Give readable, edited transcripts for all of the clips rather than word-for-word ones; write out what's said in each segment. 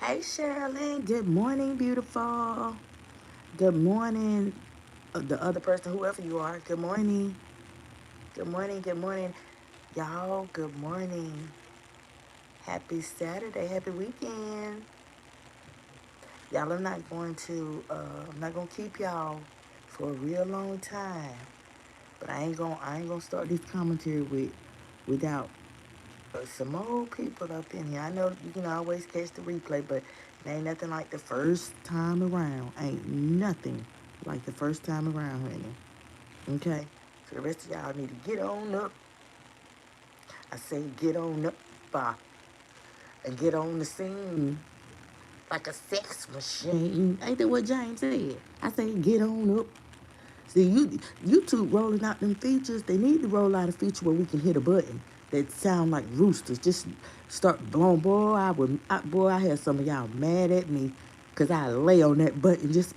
Hey, Sherilyn. Good morning, beautiful. Good morning, the other person, whoever you are. Good morning. Good morning. Good morning. Y'all, good morning. Happy Saturday. Happy weekend. Y'all, I'm not going to keep y'all for a real long time. But I ain't gonna start this commentary without some old people up in here. I know you can always catch the replay, but it ain't nothing like the first time around. Ain't nothing like the first time around, honey. Okay? So the rest of y'all need to get on up. I say get on up, and get on the scene like a sex machine. Ain't that what James said? I say get on up. See, YouTube rolling out them features. They need to roll out a feature where we can hit a button that sound like roosters. Just start blowing. Boy, I had some of y'all mad at me because I lay on that button just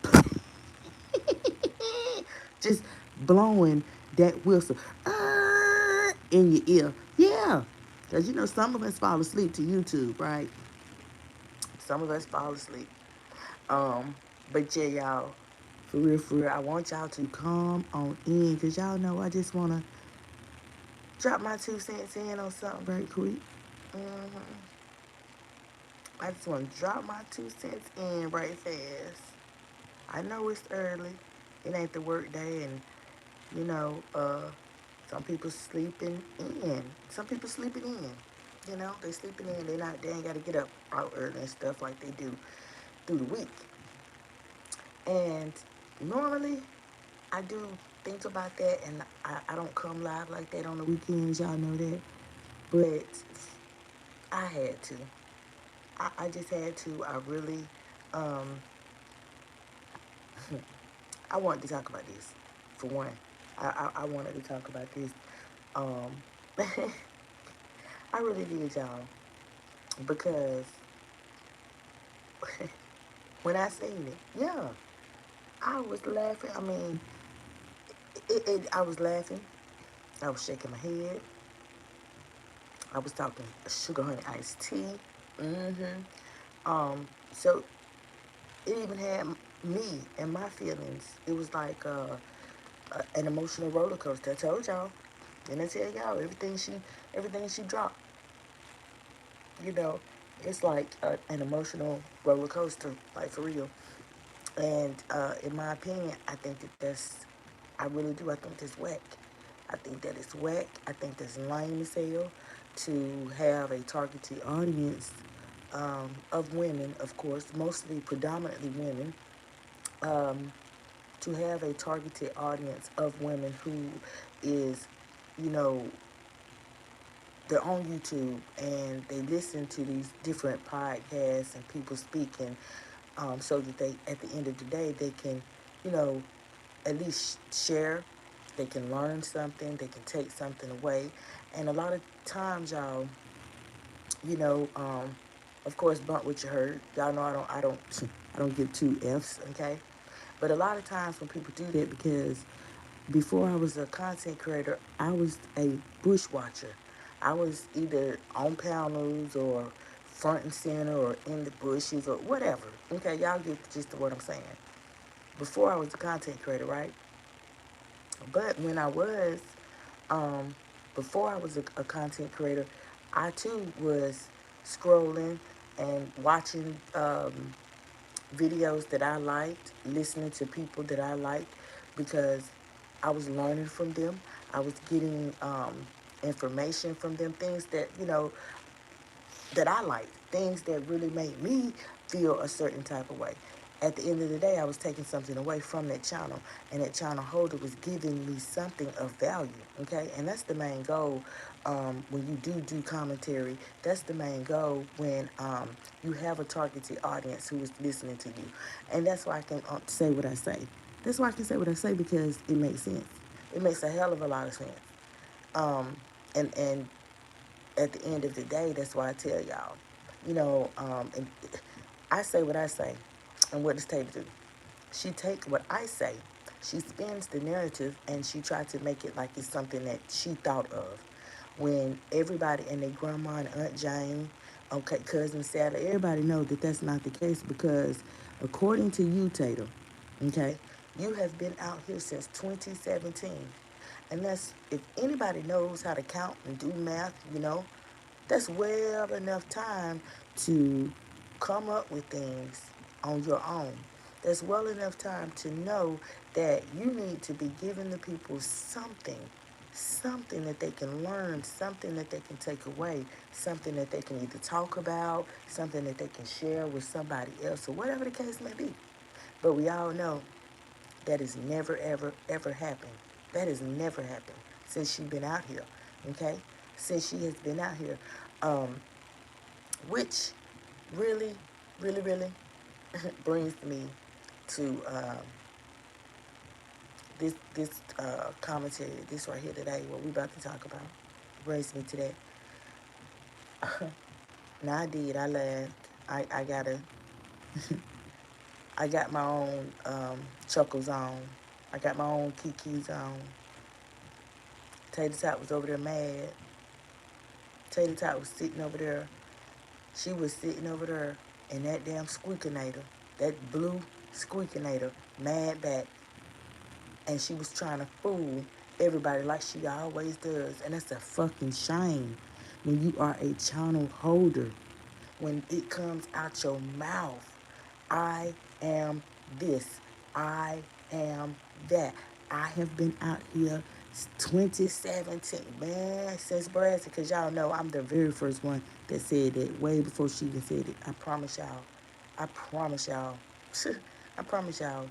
blowing that whistle in your ear. Yeah, because you know some of us fall asleep to YouTube, right? Some of us fall asleep. Um, but yeah, y'all, for real, I want y'all to come on in because y'all know I just want to drop my 2 cents in on something very quick. I just want to drop my 2 cents in right fast. I know it's early. It ain't the work day, and you know, some people sleeping in. Some people sleeping in. You know, they sleeping in. They ain't got to get up out early and stuff like they do through the week. And normally, I do think about that, and I don't come live like that on the weekends. Y'all know that, but I had to. I just had to. I really, um, I wanted to talk about this. For one, I wanted to talk about this. Um, I really did, y'all, because when I seen it, yeah, I was laughing. I mean, I was laughing. I was shaking my head. I was talking sugar honey iced tea. So it even had me and my feelings. It was like an emotional roller coaster. I told y'all, and I tell y'all everything she dropped. You know, it's like an emotional roller coaster, like for real. And in my opinion, I think I really do. I think that's whack. I think that it's whack. I think that's lame as hell to have a targeted audience of women, of course, mostly predominantly women, um, to have a targeted audience of women who is, you know, they're on YouTube and they listen to these different podcasts and people speaking, so that they, at the end of the day, they can, you know, at least share. They can learn something. They can take something away. And a lot of times, y'all, you know, of course, bump what you heard. Y'all know I don't give two F's, okay? But a lot of times when people do that, because before I was a content creator, I was a bushwatcher. I was either on panels or front and center or in the bushes or whatever. Okay, y'all get the gist of what I'm saying. Before I was a content creator, right? But when I was, um, before I was a content creator, I too was scrolling and watching videos that I liked, listening to people that I liked because I was learning from them. I was getting information from them, things that, you know, that I liked, things that really made me feel a certain type of way. At the end of the day, I was taking something away from that channel, and that channel holder was giving me something of value, okay? And that's the main goal when you do commentary. That's the main goal when you have a targeted audience who is listening to you. And that's why I can say what I say. That's why I can say what I say because it makes sense. It makes a hell of a lot of sense. Um, and at the end of the day, that's why I tell y'all, you know, and I say what I say, and what does Taylor do? She take what I say, she spins the narrative, and she tried to make it like it's something that she thought of. When everybody and their grandma and Aunt Jane Okay, cousin Sally, everybody knows that that's not the case because according to you, Tatum, okay, you have been out here since 2017. And that's, if anybody knows how to count and do math, that's well enough time to come up with things on your own. That's well enough time to know that you need to be giving the people something that they can learn, something that they can take away, something that they can either talk about, something that they can share with somebody else, or whatever the case may be. But we all know that has never, ever, ever happened. That has never happened since she's been out here, okay? Since she has been out here, um, which really, really, really brings me to this commentary, this right here today, what we about to talk about, brings me to that. Now I did, I laughed. I gotta, I got my own chuckles on. I got my own kikis on. Tater Tot was over there mad. Tater Tot was sitting over there. She was sitting over there in that damn squeakinator, that blue squeakinator, mad back. And she was trying to fool everybody like she always does. And that's a fucking shame when you are a channel holder. When it comes out your mouth, I am this, I am that. I have been out here 2017, man, since Brazil, because y'all know I'm the very first one that said that way before she even said it. I promise y'all. I promise y'all. I promise y'all.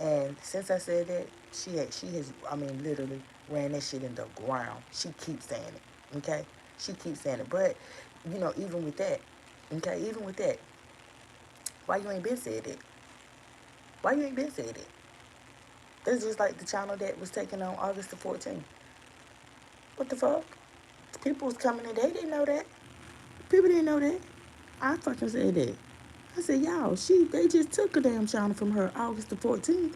And since I said that, she has, I mean, literally ran that shit in the ground. She keeps saying it, okay? She keeps saying it. But, even with that, okay, even with that, why you ain't been said it? Why you ain't been said it? That's just like the channel that was taken on August the 14th. What the fuck? People was coming in, they didn't know that. People didn't know that. I fucking said that. I said, y'all, they just took a damn channel from her August the 14th.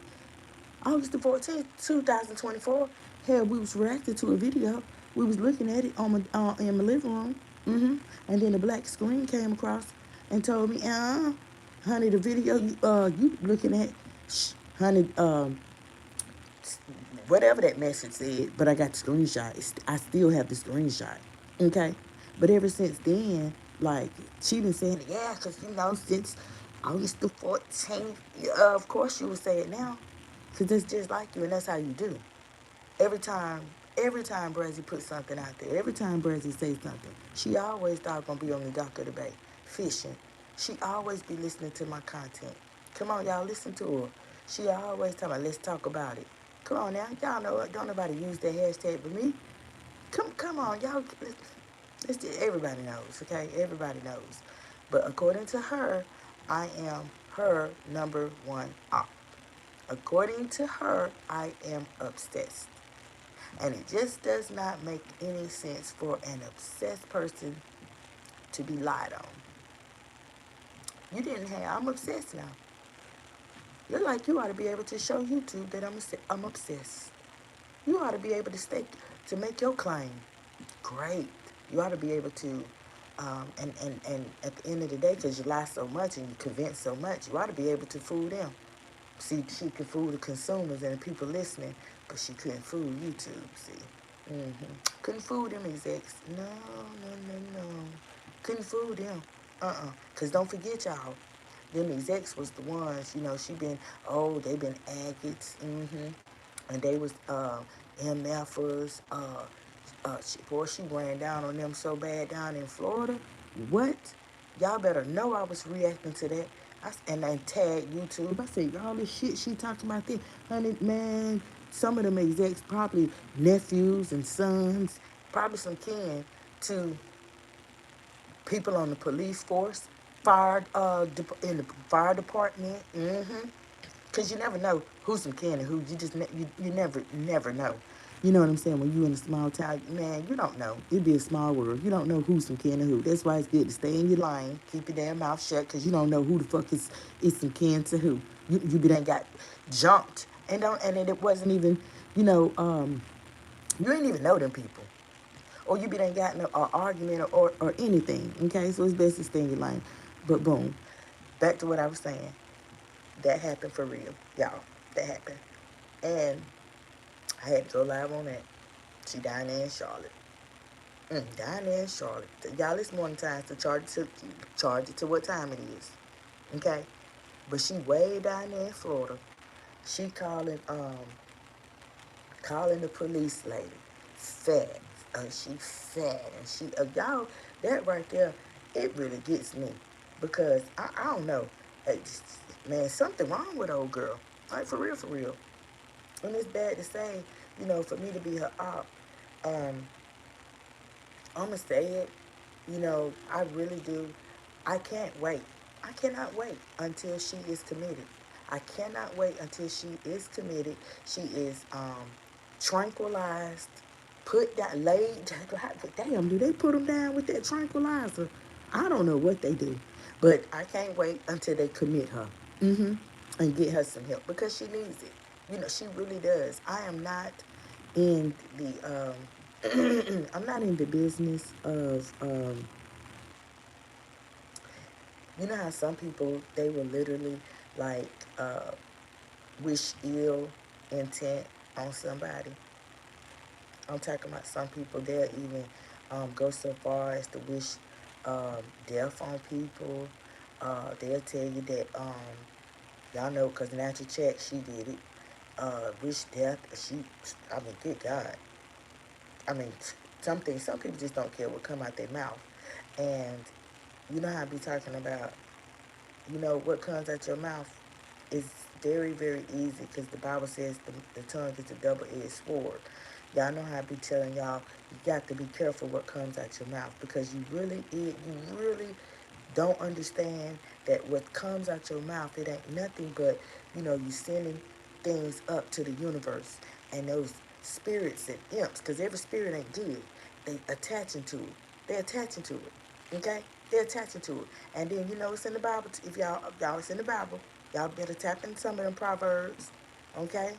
August the 14th, 2024. Hell, we was reacting to a video. We was looking at it in my living room. And then the black screen came across and told me, honey, the video you looking at, honey, whatever that message said, but I got the screenshot. I still have the screenshot. Okay? But ever since then, like, she been saying, yeah, because, since August the 14th, of course you would say it now. Because it's just like you, and that's how you do. Every time, every time Brazzy puts something out there, every time Brazzy says something, she always thought gonna be on the dock of the bay, fishing. She always be listening to my content. Come on, y'all, listen to her. She always tell me, let's talk about it. Come on now, y'all know it. Don't nobody use that hashtag but me. Come on, y'all. Everybody knows, okay? Everybody knows. But according to her, I am her number one op. According to her, I am obsessed. And it just does not make any sense for an obsessed person to be lied on. You didn't have, I'm obsessed now. You're like, you ought to be able to show YouTube that I'm obsessed. You ought to be able to make your claim. Great. You ought to be able to, and at the end of the day, because you lie so much and you convince so much, you ought to be able to fool them. See, she could fool the consumers and the people listening, but she couldn't fool YouTube, see. Couldn't fool them execs. No, no, no, no. Couldn't fool them. Because don't forget, y'all, them execs was the ones, they been agates. And they was MFers. She ran down on them so bad down in Florida. What? Y'all better know I was reacting to that. And I tagged YouTube. I said, all this shit she talking about this. Honey, man, some of them execs probably nephews and sons, probably some kin to people on the police force, in the fire department. Because you never know who's some kin and who. You just, you never know. You know what I'm saying? When you in a small town, man, you don't know. It'd be a small world. You don't know who's some kin and who. That's why it's good to stay in your lane, keep your damn mouth shut, because you don't know who the fuck is some kin to who. You done got jumped, and it wasn't even, you ain't even know them people. or you be done gotten an argument or anything. Okay, so it's best to stay in your lane. But boom, back to what I was saying. That happened for real, y'all. That happened, and I had to go live on that. She down there in Charlotte. Down there in Charlotte. Y'all, it's morning time to charge it to what time it is. Okay? But she way down there in Florida. She calling the police lady. Fat. She fat. And y'all, that right there, it really gets me. Because I don't know. Man, something wrong with old girl. Like, for real, for real. And it's bad to say, for me to be her op. Um, I'ma say it. I really do. I can't wait. I cannot wait until she is committed. I cannot wait until she is committed. She is tranquilized, put down, laid. Damn, do they put them down with that tranquilizer? I don't know what they do, but I can't wait until they commit her. And get her some help because she needs it. She really does. I am not in the I'm not in the business of how some people they will literally like wish ill intent on somebody. I'm talking about some people they'll even go so far as to wish death on people. They'll tell you that y'all know because Natural Check she did it. Wish death. I mean, good God. I mean, some people just don't care what come out their mouth. And you know how I be talking about, what comes out your mouth is very, very easy because the Bible says the tongue is a double-edged sword. Y'all know how I be telling y'all, you got to be careful what comes out your mouth because you really don't understand that what comes out your mouth, it ain't nothing but, you sending things up to the universe and those spirits and imps, because every spirit ain't good. They attaching to it. They're attaching to it. Okay? They're attaching to it. And then it's in the Bible. If y'all it's in the Bible, y'all better tap in some of them proverbs. Okay?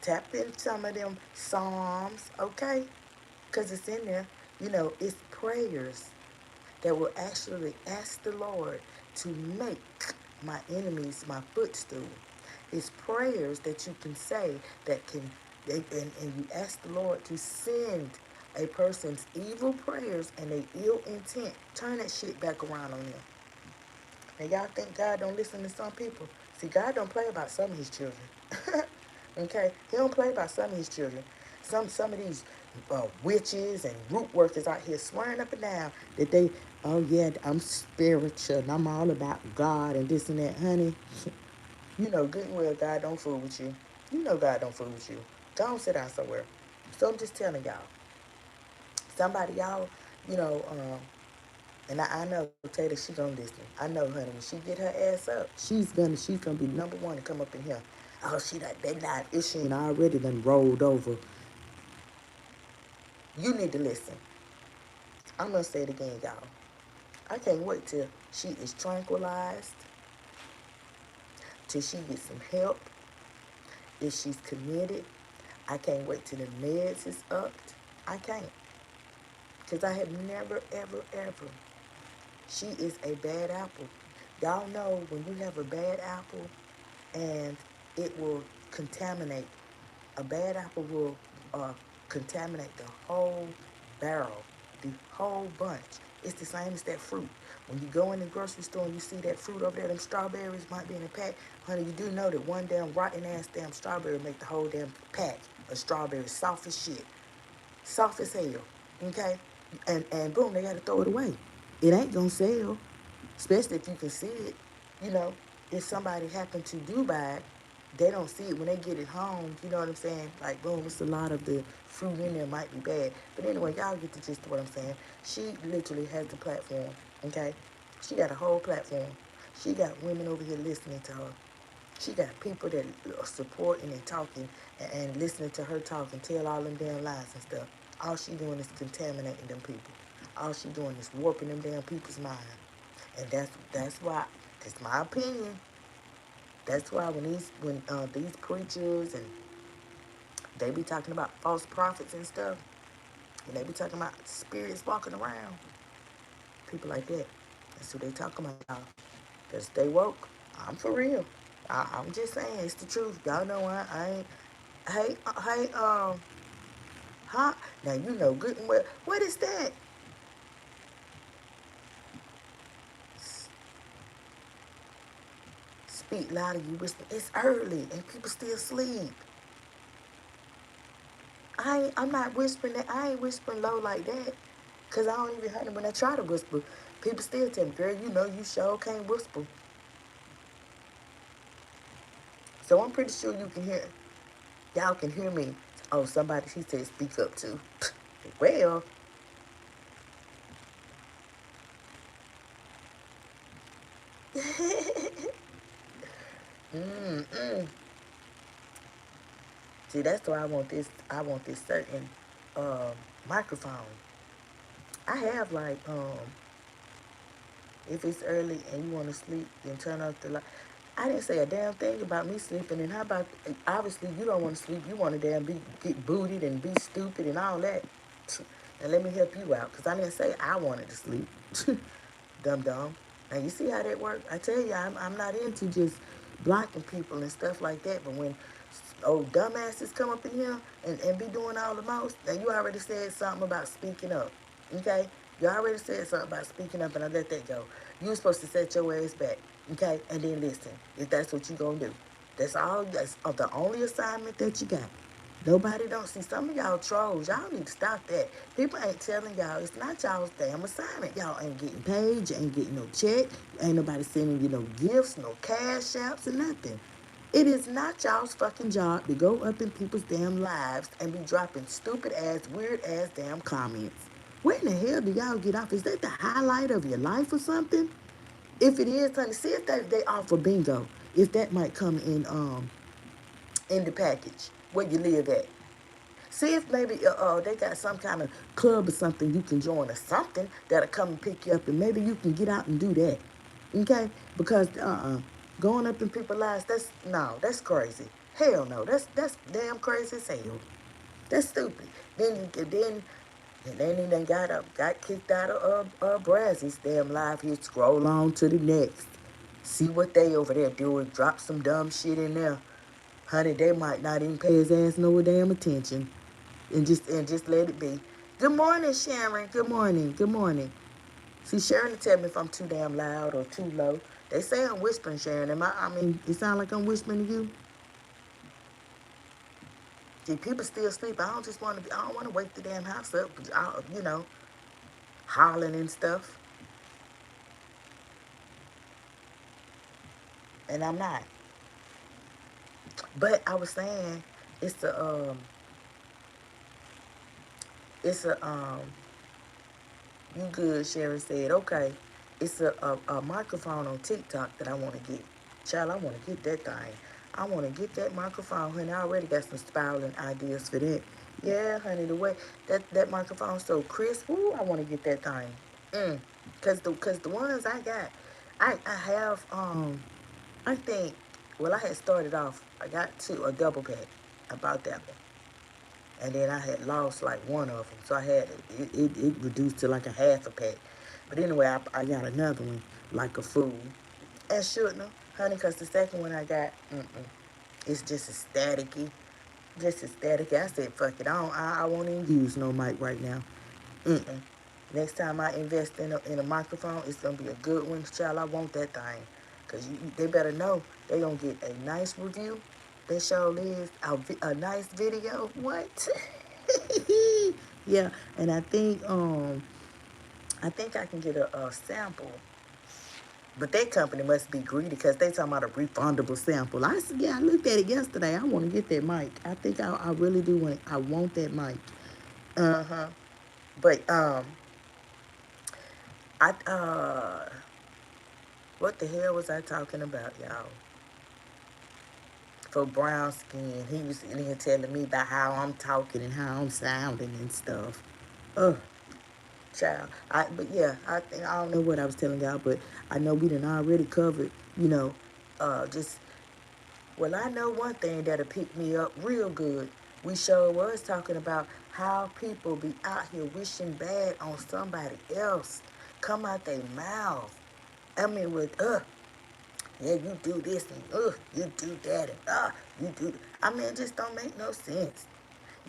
Tap in some of them psalms, okay? Because it's in there. It's prayers that will actually ask the Lord to make my enemies my footstool. It's prayers that you can say that can, and you ask the Lord to send a person's evil prayers and their ill intent, turn that shit back around on them. Now y'all think God don't listen to some people? See, God don't play about some of his children. Okay? He don't play about some of his children. Some of these witches and root workers out here swearing up and down that oh yeah, I'm spiritual and I'm all about God and this and that, honey. You know good and well God don't fool with you. You know God don't fool with you. Don't sit down somewhere. So I'm just telling y'all. Somebody y'all, you know, and I know Taylor, she gonna listen. I know, honey, when she get her ass up, she's gonna be number one to come up in here. Oh, they not if she ain't already done rolled over. You need to listen. I'm gonna say it again, y'all. I can't wait till she is tranquilized, till she gets some help. If she's committed, I can't wait till the meds is upped. I can't. Because I have never, ever, ever. She is a bad apple. Y'all know when you have a bad apple and it will contaminate. A bad apple will contaminate the whole barrel, the whole bunch. It's the same as that fruit. When you go in the grocery store and you see that fruit over there, them strawberries might be in a pack. Honey, you do know that one damn rotten ass damn strawberry make the whole damn pack of strawberries soft as shit. Soft as hell. Okay? And boom, they gotta throw it away. It ain't gonna sell. Especially if you can see it. You know, if somebody happened to do buy it, they don't see it when they get it home. You know what I'm saying? Like, boom, it's a lot of the fruit in there might be bad. But anyway, y'all get the gist of what I'm saying. She literally has the platform, okay? She got a whole platform. She got women over here listening to her. She got people that are supporting and talking and listening to her talk and tell all them damn lies and stuff. All she doing is contaminating them people. All she doing is warping them damn people's mind. And that's why, that's my opinion. That's why when these preachers and they be talking about false prophets and stuff, And they be talking about spirits walking around. People like that. That's who they talking about, y'all. Because they woke. I'm for real. I'm just saying, it's the truth. Y'all know I ain't. Hey, huh? Now you know good and well. What is that? Speak louder, you whisper. It's early and people still sleep. I'm not whispering that. I ain't whispering low like that. Cause I don't even hear it when I try to whisper. People still tell me, girl, you know you sure can't whisper. So I'm pretty sure you can hear. Y'all can hear me. Oh, somebody, she said speak up too. Well, mm-mm. See, that's why I want this. I want this certain um, microphone. I have like if it's early and you want to sleep, then turn off the light. I didn't say a damn thing about me sleeping. And how about obviously you don't want to sleep. You want to damn be get booted and be stupid and all that. And let me help you out, cause I didn't say I wanted to sleep. Dumb dumb. Now you see how that works? I tell you, I'm not into just blocking people and stuff like that. But when old dumbasses come up in here and be doing all the most, now you already said something about speaking up. Okay? You already said something about speaking up, and I let that go. You were supposed to set your ass back. Okay? And then listen, if that's what you gonna do. That's all. That's the only assignment that you got. Nobody don't see. Some of y'all trolls. Y'all need to stop that. People ain't telling y'all. It's not y'all's damn assignment. Y'all ain't getting paid. You ain't getting no check. Ain't nobody sending you no gifts, no cash apps, or nothing. It is not y'all's fucking job to go up in people's damn lives and be dropping stupid ass, weird ass damn comments. Where in the hell do y'all get off? Is that the highlight of your life or something? If it is, honey, see if they offer bingo. If that might come in the package where you live at. See if maybe they got some kind of club or something you can join or something that'll come and pick you up, and maybe you can get out and do that. Okay? Because going up in people's lives, that's no, that's crazy. Hell no, that's damn crazy as hell. That's stupid. Then he done got kicked out of Brazzy's damn life. He'd scroll on to the next. See what they over there doing. Drop some dumb shit in there. Honey, they might not even pay his ass no damn attention. And just let it be. Good morning, Sharon. Good morning. Good morning. See, Sharon will tell me if I'm too damn loud or too low. They say I'm whispering, Sharon. I mean, it sound like I'm whispering to you. See, people still sleep. I don't just want to be. I don't want to wake the damn house up. Hollering and stuff. And I'm not. But I was saying, it's a um, it's a You good, Sharon said. Okay. It's a microphone on TikTok that I want to get. Child, I want to get that thing. I want to get that microphone, honey. I already got some spiraling ideas for that. Yeah, honey, the way that microphone's so crisp. Ooh, I want to get that thing. Cause the ones I got, I have I think, well, I had started off. I got a double pack. I bought that one, and then I had lost like one of them, so I had it reduced to like a half a pack. But anyway, I got another one like a fool, and shouldn't have, honey, cause the second one I got, it's just as staticky, just as staticky. I said, fuck it, I won't even use no mic right now. Mm-mm. Next time I invest in a microphone, it's gonna be a good one, child. I want that thing, cause they better know they gonna get a nice review. That show is a nice video. What? Yeah, and I think I can get a sample, but that company must be greedy because they talking about a refundable sample. I said, yeah, I looked at it yesterday. I want to get that mic. I think I really do want. I want that mic. Uh huh. But I what the hell was I talking about, y'all? For brown skin, he was in here telling me about how I'm talking and how I'm sounding and stuff. Ugh. Child. But yeah, I don't know what I was telling y'all, but I know we done already covered, just, well, I know one thing that'll pick me up real good. We sure was talking about how people be out here wishing bad on somebody else. Come out their mouth. I mean, with, yeah, you do this and, you do that and, you do. I mean, it just don't make no sense.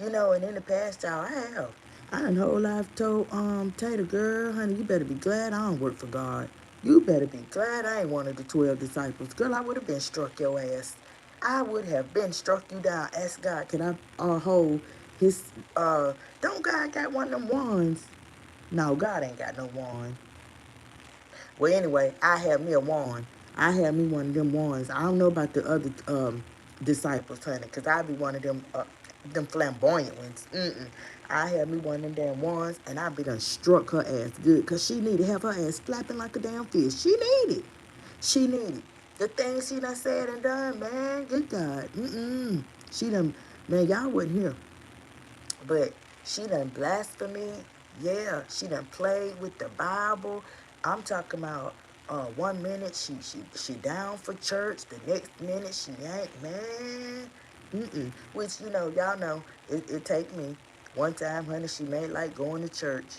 You know, and in the past, y'all, I have. I done whole life told Tater, girl, honey, you better be glad I don't work for God. You better be glad I ain't one of the 12 disciples. Girl, I would have been struck your ass. I would have been struck you down. Ask God, can I hold his, don't God got one of them wands? No, God ain't got no wand. Well, anyway, I had me a wand. I had me one of them wands. I don't know about the other disciples, honey, because I be one of them flamboyant ones. I had me one of them damn wands, and I be done struck her ass good, because she need to have her ass flapping like a damn fish. She need it. She need it. The things she done said and done, man, good God. She done, man, y'all wasn't here. But she done blasphemy. Yeah, she done played with the Bible. I'm talking about 1 minute she down for church, the next minute she ain't, man. Which, y'all know, it take me. One time, honey, she made like going to church.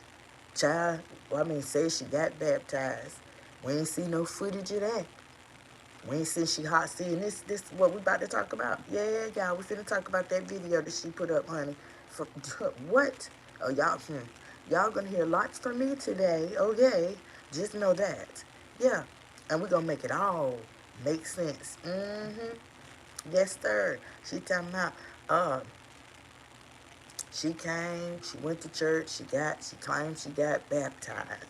Child, well, I mean, say she got baptized. We ain't see no footage of that. We ain't seen she hot seeing this what we about to talk about. Yeah, y'all, we finna talk about that video that she put up, honey. For what? Oh, y'all gonna hear lots from me today, okay? Just know that. Yeah. And we're gonna make it all make sense. Yes, sir. She talking about she came, she went to church, she claimed she got baptized.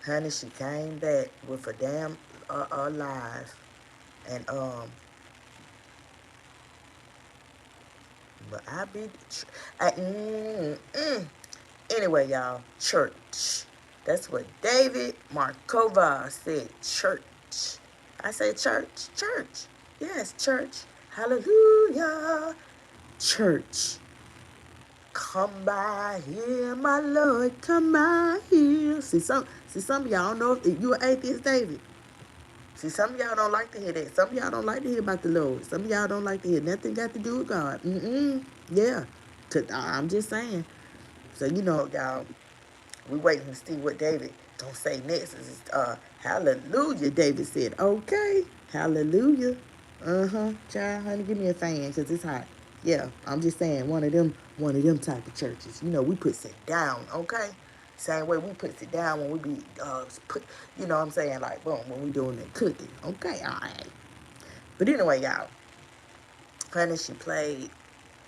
Honey, she came back with a damn live. And but I be, anyway, y'all, church. That's what David Markova said, church. I say church, church. Yes, church. Hallelujah. Church. Come by here, my Lord, come by here. See some of y'all don't know if you an atheist, David. See, some of y'all don't like to hear that. Some of y'all don't like to hear about the Lord. Some of y'all don't like to hear nothing got to do with God. Yeah. I'm just saying. So, y'all, we waiting to see what David gonna say next. Is hallelujah, David said. Okay. Hallelujah. Child, honey, give me a fan because it's hot. Yeah, I'm just saying, one of them type of churches. We put it down, okay? Same way we put it down when we be put, what I'm saying, like, boom, when we doing the cooking. Okay, all right. But anyway, y'all, honey, she played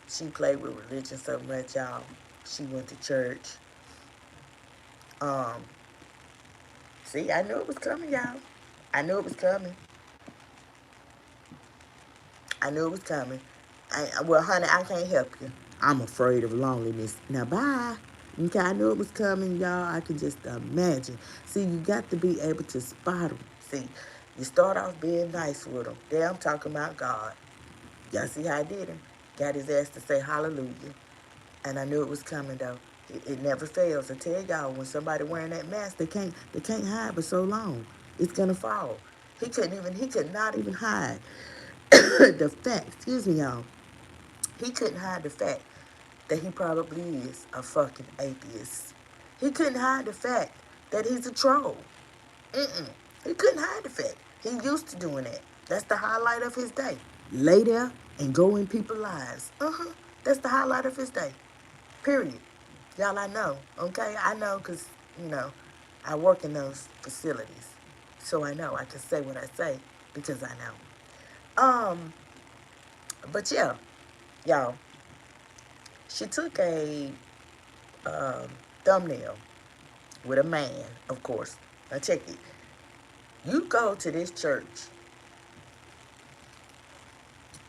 with religion so much, y'all. She went to church. Um, See, I knew it was coming, y'all. I knew it was coming. I knew it was coming. Well, honey, I can't help you. I'm afraid of loneliness. Now, bye. Okay, I knew it was coming, y'all. I can just imagine. See, you got to be able to spot them. See, you start off being nice with them. There, I'm talking about God. Y'all see how I did him? Got his ass to say hallelujah. And I knew it was coming, though. It never fails. I tell y'all, when somebody wearing that mask, they can't hide for so long. It's gonna fall. He could not even hide the fact, excuse me, y'all. He couldn't hide the fact that he probably is a fucking atheist. He couldn't hide the fact that he's a troll. He couldn't hide the fact. He used to doing that. That's the highlight of his day. Lay there and go in people's lives. That's the highlight of his day. Period. Y'all, I know. Okay? I know because, you know, I work in those facilities. So I know. I can say what I say because I know. But yeah, y'all, she took a thumbnail with a man, of course. Now check it. You go to this church,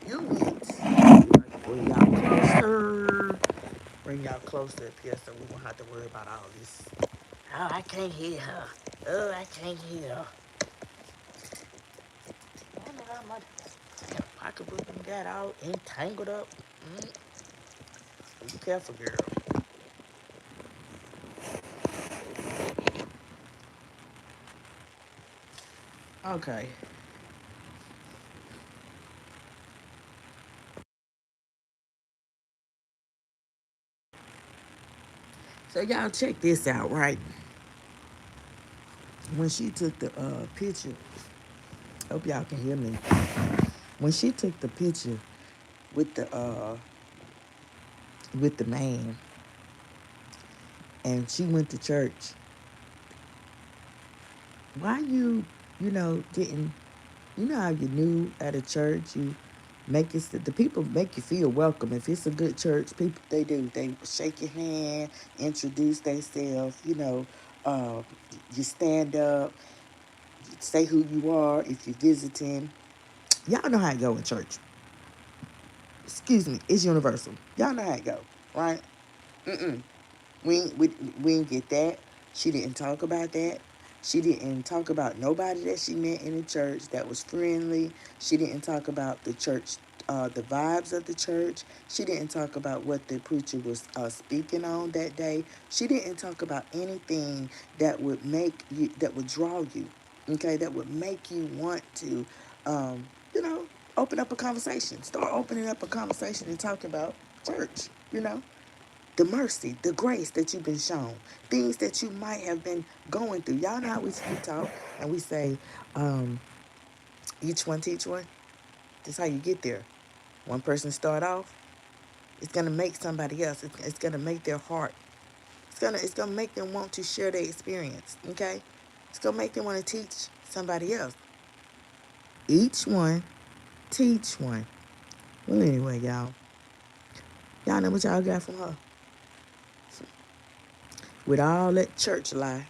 you meet, bring y'all closer, bring y'all closer up here so we won't have to worry about all this. Oh, I can't hear her. Oh, I can't hear her. I know how my pocketbook got all entangled up. Be careful, girl. Okay. So y'all check this out, right? When she took the picture, hope y'all can hear me. When she took the picture with the man, and she went to church, why didn't, how you knew at a church, you make it, the people make you feel welcome. If it's a good church, people, they shake your hand, introduce themselves, uh, you stand up, say who you are if you're visiting. Y'all know how it go in church. Excuse me, it's universal. Y'all know how it go, right? Mm-mm. We didn't get that. She didn't talk about that. She didn't talk about nobody that she met in the church that was friendly. She didn't talk about the church, the vibes of the church. She didn't talk about what the preacher was speaking on that day. She didn't talk about anything that would that would draw you, okay, that would make you want to, um, you know, open up a conversation. Start opening up a conversation and talking about church. The mercy, the grace that you've been shown, things that you might have been going through. Y'all know how we talk and we say, each one teach one. That's how you get there. One person start off, it's gonna make somebody else. It's gonna make their heart. It's gonna make them want to share their experience. Okay, it's gonna make them want to teach somebody else. Each one teach one. Well, anyway, y'all know what y'all got from her. With all that church lie,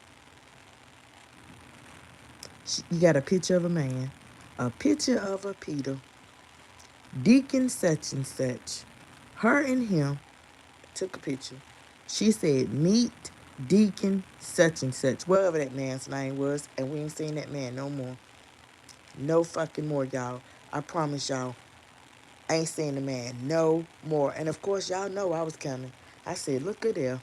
you got a picture of a man, a picture of a Peter, Deacon such and such. Her and him took a picture. She said, meet Deacon such and such, whatever that man's name was, and we ain't seen that man no more. No fucking more, y'all. I promise y'all, I ain't seen the man no more. And of course, y'all know I was coming. I said, look at there.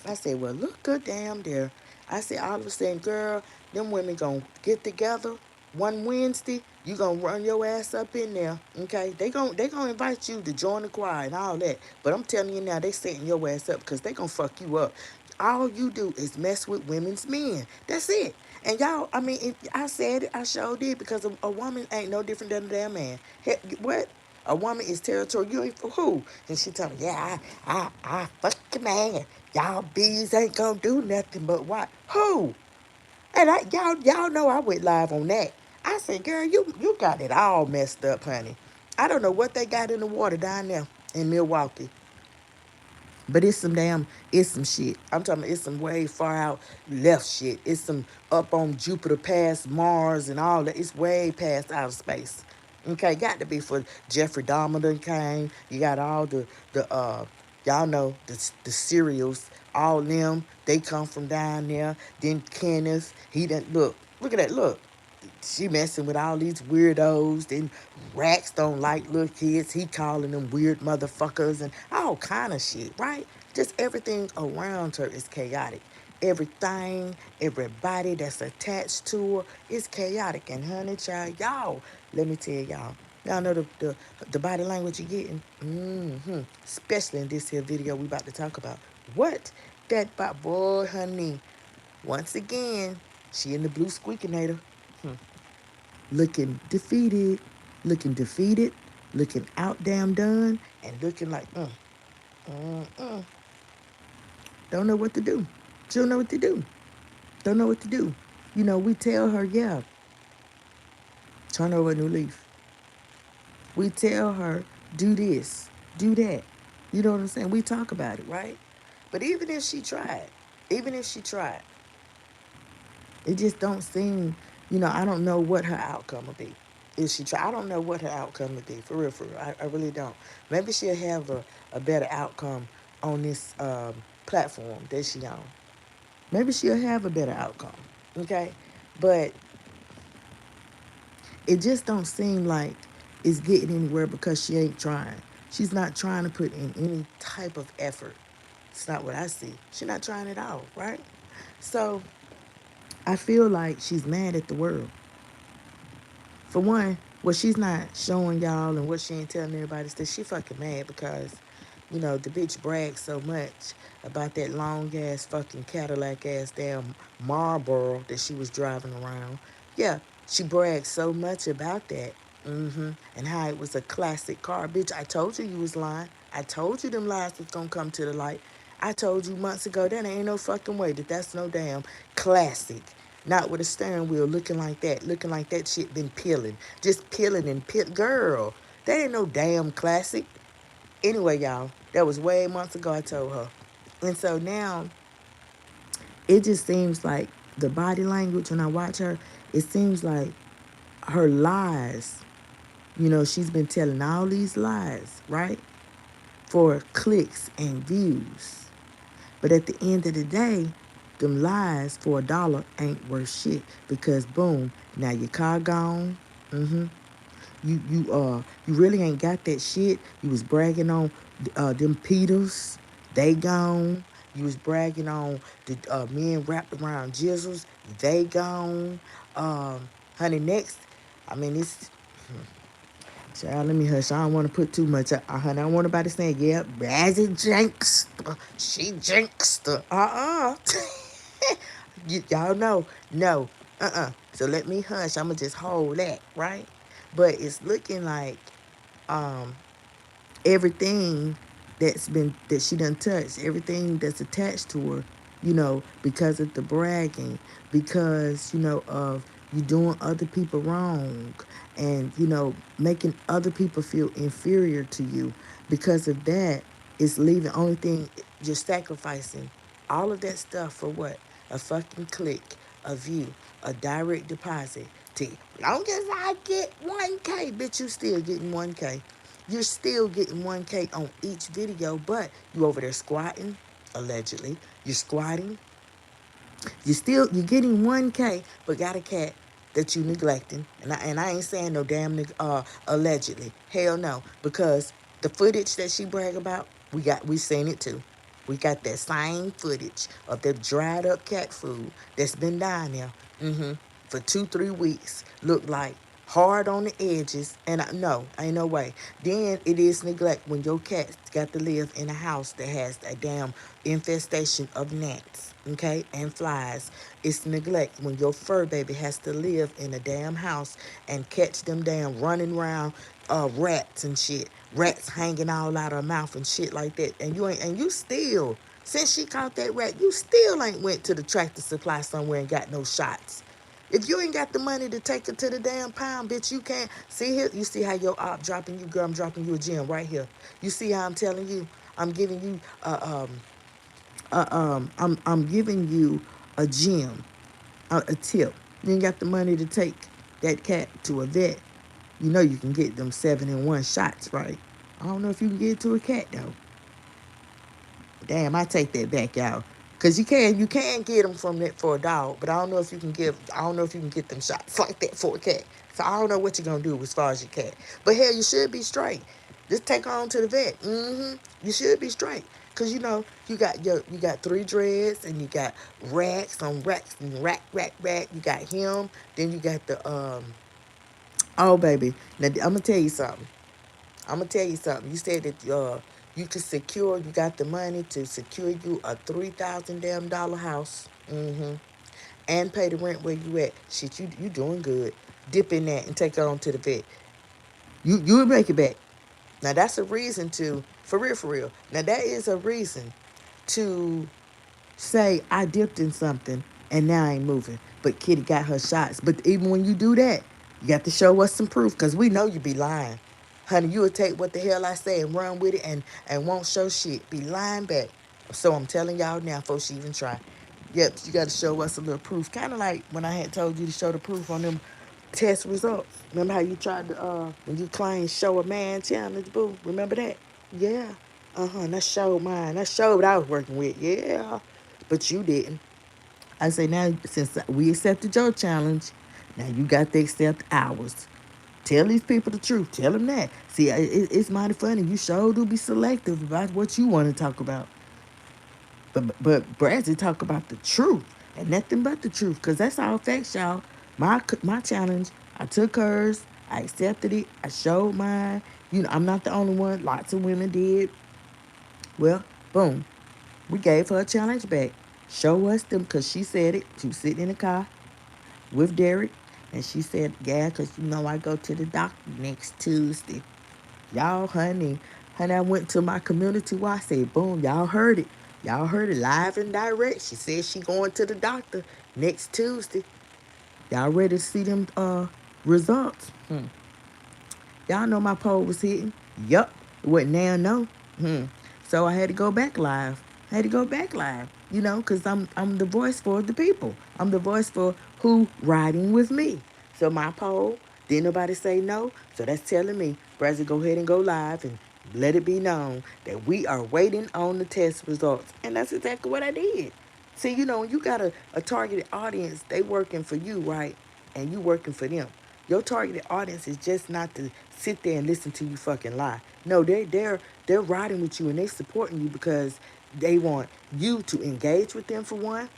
I said, well, look good damn there. I said, all of a sudden, girl, them women gonna get together one Wednesday. You gonna run your ass up in there, okay? They gonna invite you to join the choir and all that. But I'm telling you now, they setting your ass up because they gonna fuck you up. All you do is mess with women's men. That's it. And y'all, I mean, I said it, I sure did, because a woman ain't no different than a damn man. What? A woman is territorial. You ain't for who? And she tell me, yeah, I fuck your man. Y'all bees ain't gonna do nothing but what? Who? And y'all know I went live on that. I said, girl, you got it all messed up, honey. I don't know what they got in the water down there in Milwaukee. But it's some shit. I'm talking about it's some way far out left shit. It's some up on Jupiter past Mars and all that. It's way past outer space. Okay, got to be for Jeffrey Dahmer done came. You got all the y'all know the cereals, all them, they come from down there. Then Kenneth, he done look at that, look. She messing with all these weirdos. Then Rax don't like little kids. He calling them weird motherfuckers and all kind of shit, right? Just everything around her is chaotic. Everything, everybody that's attached to her is chaotic. And honey, child, y'all, let me tell y'all know the body language you're getting? Especially in this here video we about to talk about. What? Boy, honey. Once again, she in the blue squeakinator. Looking defeated, looking out damn done, and looking like, don't know what to do. She don't know what to do. Don't know what to do. We tell her, yeah, turn over a new leaf. We tell her, do this, do that. You know what I'm saying? We talk about it, right? But even if she tried, it just don't seem, I don't know what her outcome will be. If she try, I don't know what her outcome would be. For real, for real. I really don't. Maybe she'll have a better outcome on this platform that she on. Maybe she'll have a better outcome. Okay? But it just don't seem like it's getting anywhere because she ain't trying. She's not trying to put in any type of effort. It's not what I see. She's not trying at all, right? So I feel like she's mad at the world. For one, what she's not showing y'all and what she ain't telling everybody is that she fucking mad because the bitch bragged so much about that long ass fucking Cadillac ass damn Marlboro that she was driving around. Yeah, she bragged so much about that. And how it was a classic car. Bitch, I told you was lying. I told you them lies was gonna come to the light. I told you months ago that ain't no fucking way that's no damn classic. Not with a steering wheel looking like that shit been peeling. Just peeling and peel. Girl, that ain't no damn classic. Anyway, y'all, that was way months ago I told her. And so now it just seems like the body language when I watch her, it seems like her lies, she's been telling all these lies, right? For clicks and views. But at the end of the day, them lies for $1 ain't worth shit because boom, now your car gone. You really ain't got that shit. You was bragging on them Peters, they gone. You was bragging on the men wrapped around jizzles, they gone. Honey, next, I mean it's. Child, let me hush. I don't want to put too much. Honey, I don't want nobody saying, yeah, Razzie jinxed. She jinxed. Y'all know. No. So let me hush. I'm going to just hold that, right? But it's looking like um, everything that she done touched, everything that's attached to her, because of the bragging, because, of you doing other people wrong and, making other people feel inferior to you. Because of that, it's leaving only thing you're sacrificing all of that stuff for what? A fucking click, a view, a direct deposit. To long as I get 1K, bitch, you still getting 1K. You're still getting 1K on each video, but you over there squatting, allegedly. You're squatting. You're getting 1K, but got a cat that you neglecting. And I ain't saying no damn allegedly. Hell no. Because the footage that she brag about, we seen it too. We got that same footage of that dried up cat food that's been down there for 2-3 weeks. Look like hard on the edges. And no, ain't no way. Then it is neglect when your cat got to live in a house that has a damn infestation of gnats, okay, and flies. It's neglect when your fur baby has to live in a damn house and catch them damn running around rats and shit. Rats hanging all out of her mouth and shit like that. And you still, since she caught that rat, you still ain't went to the Tractor Supply somewhere and got no shots. If you ain't got the money to take it to the damn pound, bitch, you can't. See here, you see how your op dropping you, girl, I'm dropping you a gem right here. You see how I'm telling you, I'm giving you, I'm giving you a gem, a tip. You ain't got the money to take that cat to a vet. You know you can get them 7-in-1 shots, right? I don't know if you can get it to a cat, though. Damn, I take that back, y'all. Cause you can get them from that for a dog, but I don't know if you can get them shots like that for a cat. So I don't know what you're gonna do as far as your cat. But hell, you should be straight. Just take her on to the vet. You should be straight. Cause you got 3 dreads and you got racks on racks and rack. You got him. Then you got the oh baby. Now I'm gonna tell you something. You said that you could secure, you got the money to secure you a $3,000 damn dollar house, and pay the rent where you at. Shit, you doing good. Dip in that and take her on to the vet. You would make it back. Now that's a reason to, for real, for real. Now that is a reason to say I dipped in something and now I ain't moving. But Kitty got her shots. But even when you do that, you got to show us some proof because we know you be lying. Honey, you will take what the hell I say and run with it and won't show shit. Be lying back. So I'm telling y'all now before she even try. Yep, you got to show us a little proof. Kind of like when I had told you to show the proof on them test results. Remember how you tried to, when you claimed show a man challenge, boo? Remember that? Yeah. That showed mine. That showed what I was working with. Yeah. But you didn't. I say now, since we accepted your challenge, now you got to accept ours. Tell these people the truth. Tell them that. See, it's mighty funny. You sure do be selective about what you want to talk about. But Bradley talk about the truth and nothing but the truth, cause that's all facts, y'all. My challenge, I took hers, I accepted it, I showed mine. I'm not the only one. Lots of women did. Well, boom. We gave her a challenge back. Show us them, because she said it. She was sitting in the car with Derek. And she said, yeah, because you know I go to the doctor next Tuesday. Y'all, honey, I went to my community watch. I said, boom, y'all heard it. Y'all heard it live and direct. She said she going to the doctor next Tuesday. Y'all ready to see them results? Y'all know my poll was hitting. Yup. It wasn't now, no. So I had to go back live. I had to go back live, because I'm the voice for the people. I'm the voice for who riding with me. So my poll, didn't nobody say no. So that's telling me, Brazil, go ahead and go live and let it be known that we are waiting on the test results. And that's exactly what I did. See, when you got a targeted audience, they working for you, right? And you working for them. Your targeted audience is just not to sit there and listen to you fucking lie. No, they're riding with you and they supporting you because they want you to engage with them for one.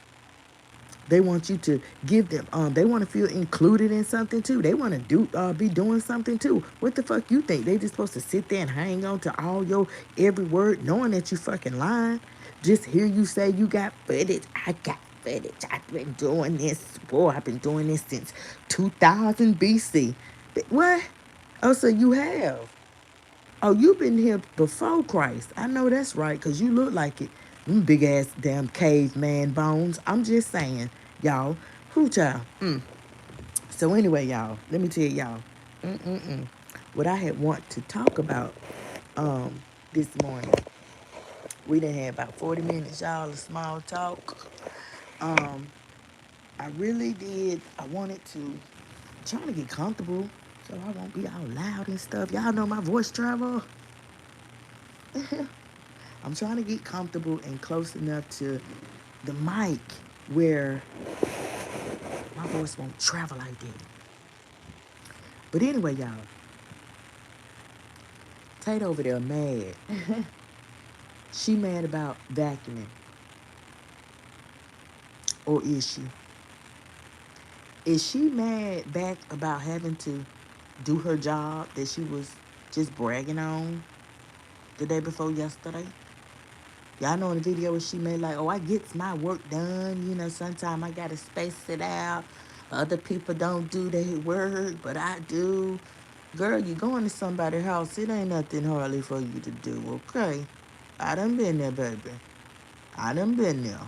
They want you to give them. They want to feel included in something too. They want to be doing something too. What the fuck you think? They just supposed to sit there and hang on to all your every word, knowing that you fucking lying. Just hear you say you got footage. I got footage. I've been doing this. Boy, I've been doing this since 2000 BC. What? Oh, so you have. Oh, you've been here before Christ. I know that's right, because you look like it. Them big ass damn caveman bones. I'm just saying, y'all. Who child? So anyway, y'all, let me tell y'all. What I had want to talk about this morning. We done had about 40 minutes, y'all, of small talk. Um, I really did. I wanted to trying to get comfortable so I won't be all loud and stuff. Y'all know my voice travel. I'm trying to get comfortable and close enough to the mic where my voice won't travel like that. But anyway, y'all, Tate over there mad. She mad about vacuuming. Or is she? Is she mad back about having to do her job that she was just bragging on the day before yesterday? Y'all know in the video where she made like, oh, I gets my work done. Sometimes I got to space it out. Other people don't do their work, but I do. Girl, you going to somebody's house. It ain't nothing hardly for you to do, okay? I done been there, baby. I done been there.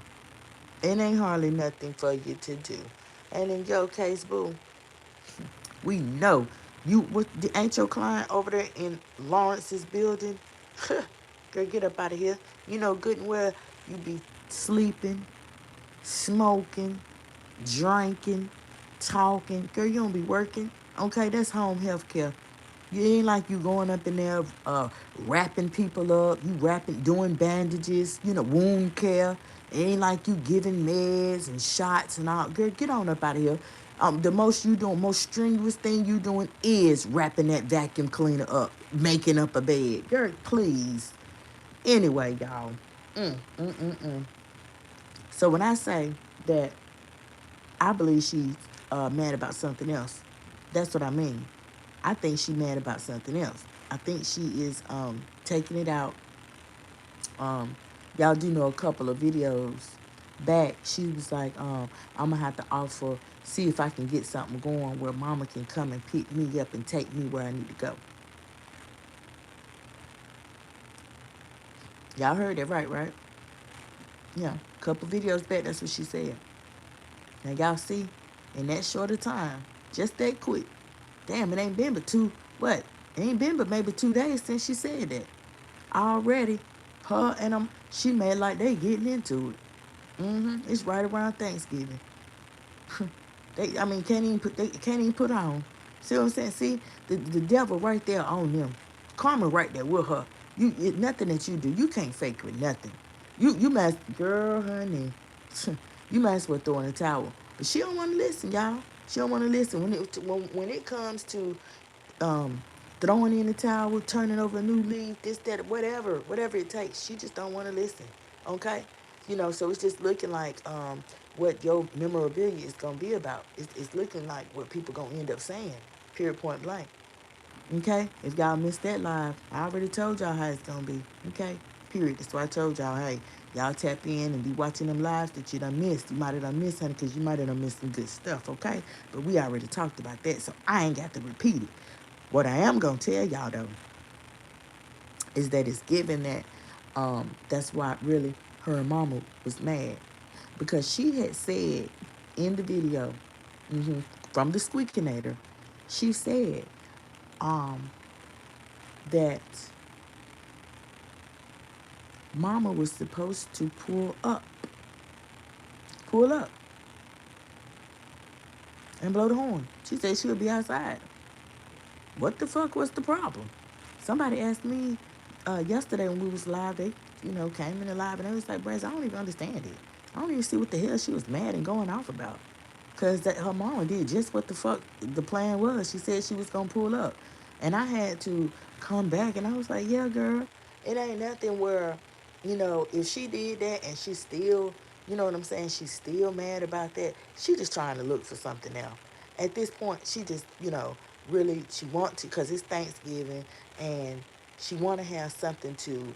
It ain't hardly nothing for you to do. And in your case, boo, we know ain't your client over there in Lawrence's building? Girl, get up out of here. You know good and well you be sleeping, smoking, drinking, talking. Girl, you don't be working. Okay, that's home health care. You ain't like you going up in there wrapping people up. You doing bandages, wound care. It ain't like you giving meds and shots and all. Girl, get on up out of here. The most strenuous thing you doing is wrapping that vacuum cleaner up, making up a bed. Girl, please. Anyway, y'all. So when I say that I believe she's mad about something else, that's what I mean. I think she's mad about something else. I think she is taking it out. Um, y'all do know a couple of videos back. She was like, I'm gonna have to see if I can get something going where mama can come and pick me up and take me where I need to go. Y'all heard that right? Yeah, a couple videos back, that's what she said. Now y'all see, in that short of time, just that quick. Damn, it ain't been but what? It ain't been but maybe 2 days since she said that. Already, her and she made like they getting into it. It's right around Thanksgiving. They can't even put on. See what I'm saying? See, the devil right there on them. Karma right there with her. Nothing that you do, you can't fake with nothing. You might, girl, honey, you might as well throw in the towel. But she don't want to listen, y'all. She don't want to listen when it comes to um, throwing in the towel, turning over a new leaf, this, that, whatever it takes. She just don't want to listen. Okay? So it's just looking like what your memorabilia is going to be about. It's looking like what people going to end up saying, period, point blank. Okay? If y'all missed that live, I already told y'all how it's going to be. Okay? Period. That's why I told y'all, hey, y'all tap in and be watching them lives that you done missed. You might have done missed, honey, because you might have done missed some good stuff, okay? But we already talked about that, so I ain't got to repeat it. What I am going to tell y'all, though, is that it's given that that's why really her and mama was mad. Because she had said in the video, hmm from the Squeakinator, she said um, that mama was supposed to pull up and blow the horn. She said she would be outside. What the fuck was the problem? Somebody asked me yesterday when we was live. They, came in the live and they was like, "Brez, I don't even understand it. I don't even see what the hell she was mad and going off about." Cause that her mama did just what the fuck the plan was. She said she was gonna pull up, and I had to come back and I was like, "Yeah, girl, it ain't nothing where, if she did that and she still, you know what I'm saying, she's still mad about that. She just trying to look for something now. At this point, she just, really she want to, cause it's Thanksgiving and she want to have something to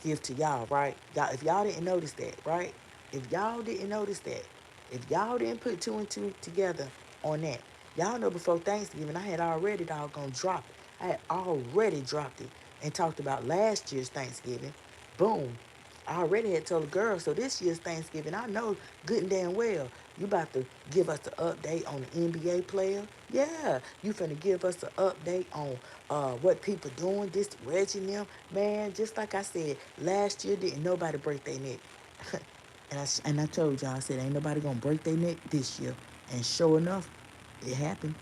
give to y'all, right? Y'all, if y'all didn't notice that, right? If y'all didn't notice that, if y'all didn't put two and two together on that, y'all know before Thanksgiving I had already doggone dropped it. I had already dropped it and talked about last year's Thanksgiving. Boom. I already had told the girls, so this year's Thanksgiving, I know good and damn well you about to give us an update on the NBA player. Yeah, you finna give us an update on what people doing, this Reggie and them. Man, just like I said, last year didn't nobody break their neck. And I told y'all, I said, ain't nobody gonna break their neck this year. And sure enough, it happened.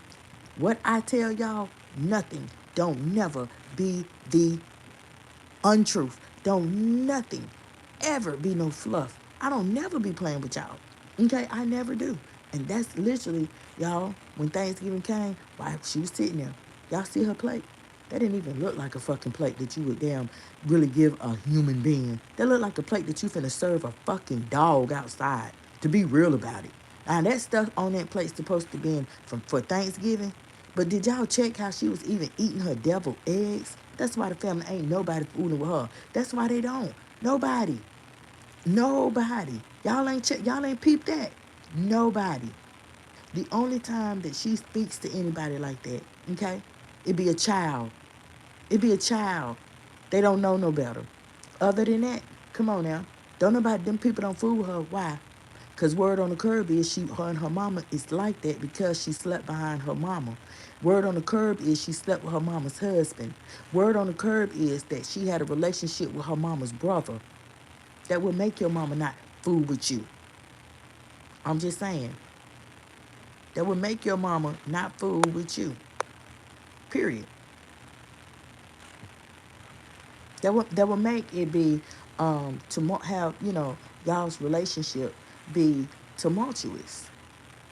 What I tell y'all, nothing. Don't never be the untruth. Don't nothing ever be no fluff. I don't never be playing with y'all. Okay, I never do. And that's literally, y'all, when Thanksgiving came, while she was sitting there, y'all see her plate? That didn't even look like a fucking plate that you would damn really give a human being. That looked like a plate that you finna serve a fucking dog outside. To be real about it. Now that stuff on that plate's supposed to be in for Thanksgiving. But did y'all check how she was even eating her deviled eggs? That's why the family ain't nobody fooling with her. That's why they don't. Nobody. Nobody. Y'all ain't peeped that. Nobody. The only time that she speaks to anybody like that, okay, it be a child. It be a child. They don't know no better. Other than that, come on now. Don't nobody, them people don't fool her. Why? Because word on the curb is her and her mama is like that because she slept behind her mama. Word on the curb is she slept with her mama's husband. Word on the curb is that she had a relationship with her mama's brother. That would make your mama not fool with you. I'm just saying. That would make your mama not fool with you. Period. That would make it be to have y'all's relationship be tumultuous.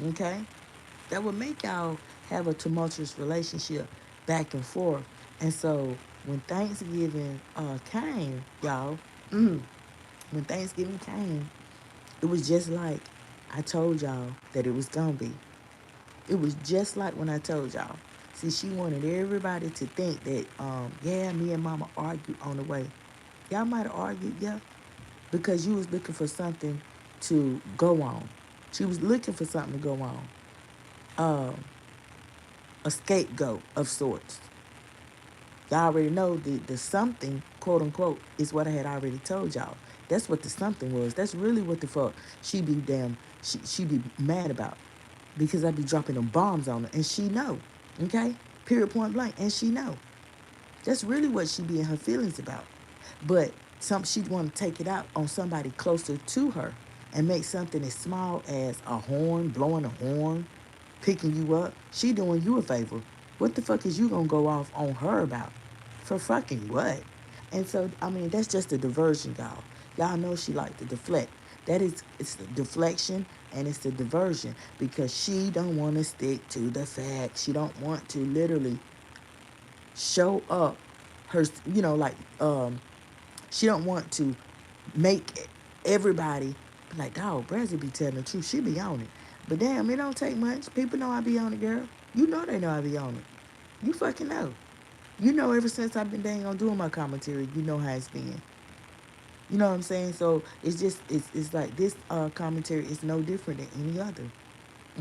Okay, that would make y'all have a tumultuous relationship back and forth. And so when Thanksgiving came, y'all, when Thanksgiving came, it was just like I told y'all that it was gonna be. It was just like when I told y'all. See, she wanted everybody to think that, yeah, me and Mama argued on the way. Y'all might have argued, yeah, because you was looking for something to go on. She was looking for something to go on. Um, a scapegoat of sorts. Y'all already know the something, quote unquote, is what I had already told y'all. That's what the something was. That's really what the fuck she be mad about. Because I be dropping them bombs on her. And she know. Okay? Period point blank. And she know. That's really what she be in her feelings about. But she'd want to take it out on somebody closer to her and make something as small as a horn, blowing a horn, picking you up. She doing you a favor. What the fuck is you gonna go off on her about? For fucking what? And so, I mean, that's just a diversion, y'all. Y'all know she like to deflect. It's the deflection and it's the diversion because she don't want to stick to the facts. She don't want to literally show up her, she don't want to make everybody be like, dog, Brazzy be telling the truth. She be on it. But damn, it don't take much. People know I be on it, girl. You know they know I be on it. You fucking know. You know ever since I've been dang on doing my commentary, you know how it's been. You know what I'm saying? So it's just it's like this commentary is no different than any other.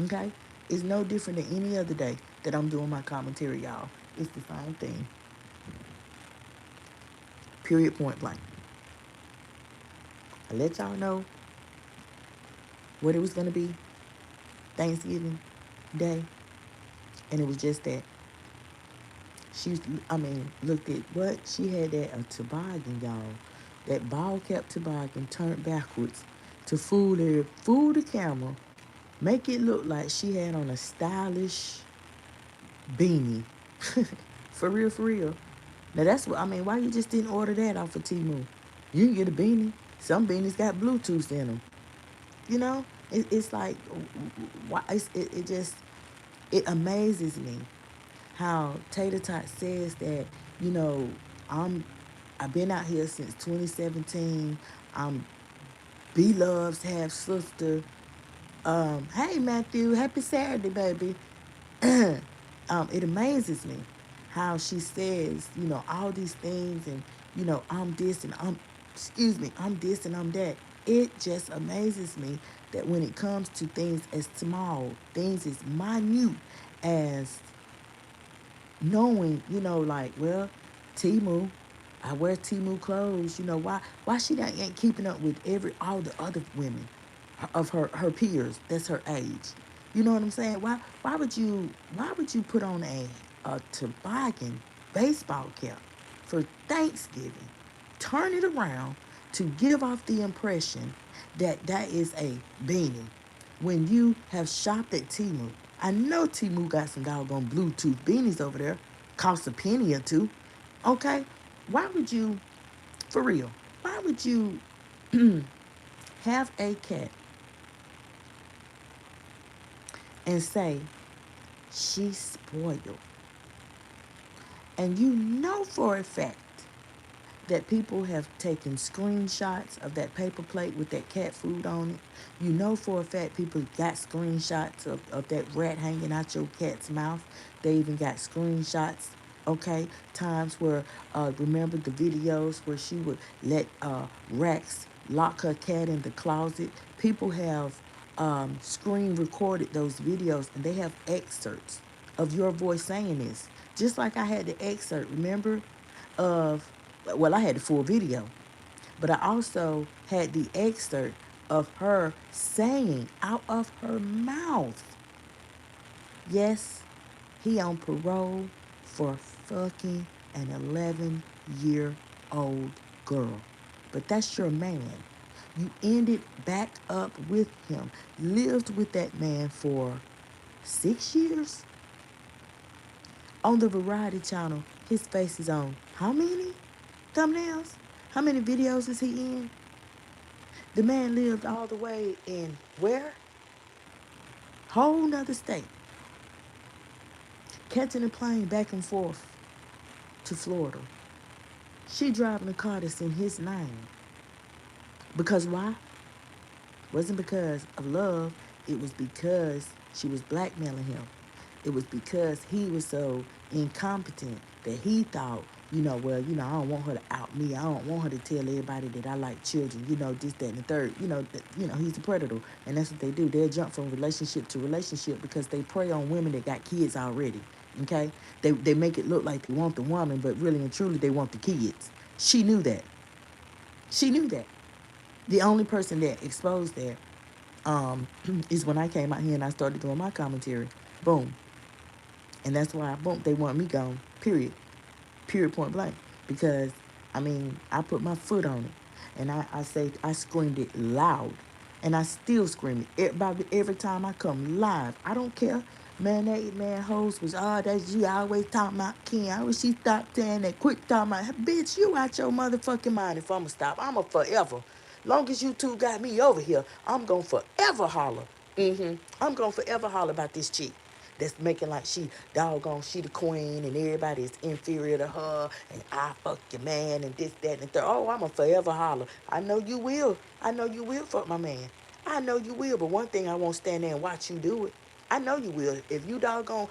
Okay? It's no different than any other day that I'm doing my commentary, y'all. It's the same thing. Period, point blank. I let y'all know what it was gonna be Thanksgiving Day, and it was just that. She, I mean, looked at what she had that a toboggan, y'all. That ball cap toboggan turned backwards to fool the camera, make it look like she had on a stylish beanie. For real, for real. Now that's what I mean. Why you just didn't order that off of Temu? You can get a beanie. Some beanies got Bluetooth in them. You know, it's like why it just it amazes me how Tater Tot says that, you know, I'm I've been out here since 2017. I'm B Love's half sister. Hey Matthew, happy Saturday, baby. It amazes me how she says, you know, all these things and, you know, I'm this and I'm this and I'm that. It just amazes me that when it comes to things as small, things as minute as knowing, you know, like, well, Timu, I wear Timu clothes. You know why she not ain't keeping up with all the other women of her peers that's her age. You know what I'm saying? Why would you put on a toboggan baseball cap for Thanksgiving? Turn it around to give off the impression that that is a beanie when you have shopped at Timu. I know Timu got some doggone Bluetooth beanies over there. Cost a penny or two. Okay? Why would you, for real, why would you have a cat and say she's spoiled? And you know for a fact that people have taken screenshots of that paper plate with that cat food on it. You know for a fact people got screenshots of that rat hanging out your cat's mouth. They even got screenshots, okay, times where, remember the videos where she would let Rex lock her cat in the closet. People have screen recorded those videos and they have excerpts of your voice saying this. Just like I had the excerpt, remember, of, well, I had the full video, but I also had the excerpt of her saying out of her mouth, yes, he on parole for fucking an 11-year-old girl. But that's your man. You ended back up with him, lived with that man for 6 years. On the Variety Channel, his face is on how many thumbnails? How many videos is he in? The man lived all the way in where? Whole nother state. Catching a plane back and forth to Florida. She driving a car that's in his name. Because why? Wasn't because of love. It was because she was blackmailing him. It was because he was so incompetent that he thought, well, I don't want her to out me. I don't want her to tell everybody that I like children, this, that, and the third. He's a predator. And that's what they do. They'll jump from relationship to relationship because they prey on women that got kids already. Okay? They make it look like they want the woman, but really and truly they want the kids. She knew that. She knew that. The only person that exposed that is when I came out here and I started doing my commentary. Boom. And that's why, boom, they want me gone. Period. Period, point blank. Because, I put my foot on it. And I screamed it loud. And I still scream it. Every time I come live. I don't care. Man, that host was, that's you. I always talking about Ken. I wish she stopped saying that. Quick talking about, bitch, you out your motherfucking mind if I'ma stop. I'ma forever. Long as you two got me over here, I'm gonna forever holler. I'm gonna forever holler about this chick that's making like she doggone she the queen and everybody is inferior to her and I fuck your man and this, that, and the third. Oh, I'ma forever holler. I know you will. I know you will fuck my man. I know you will, but one thing I won't stand there and watch you do it. I know you will. If you doggone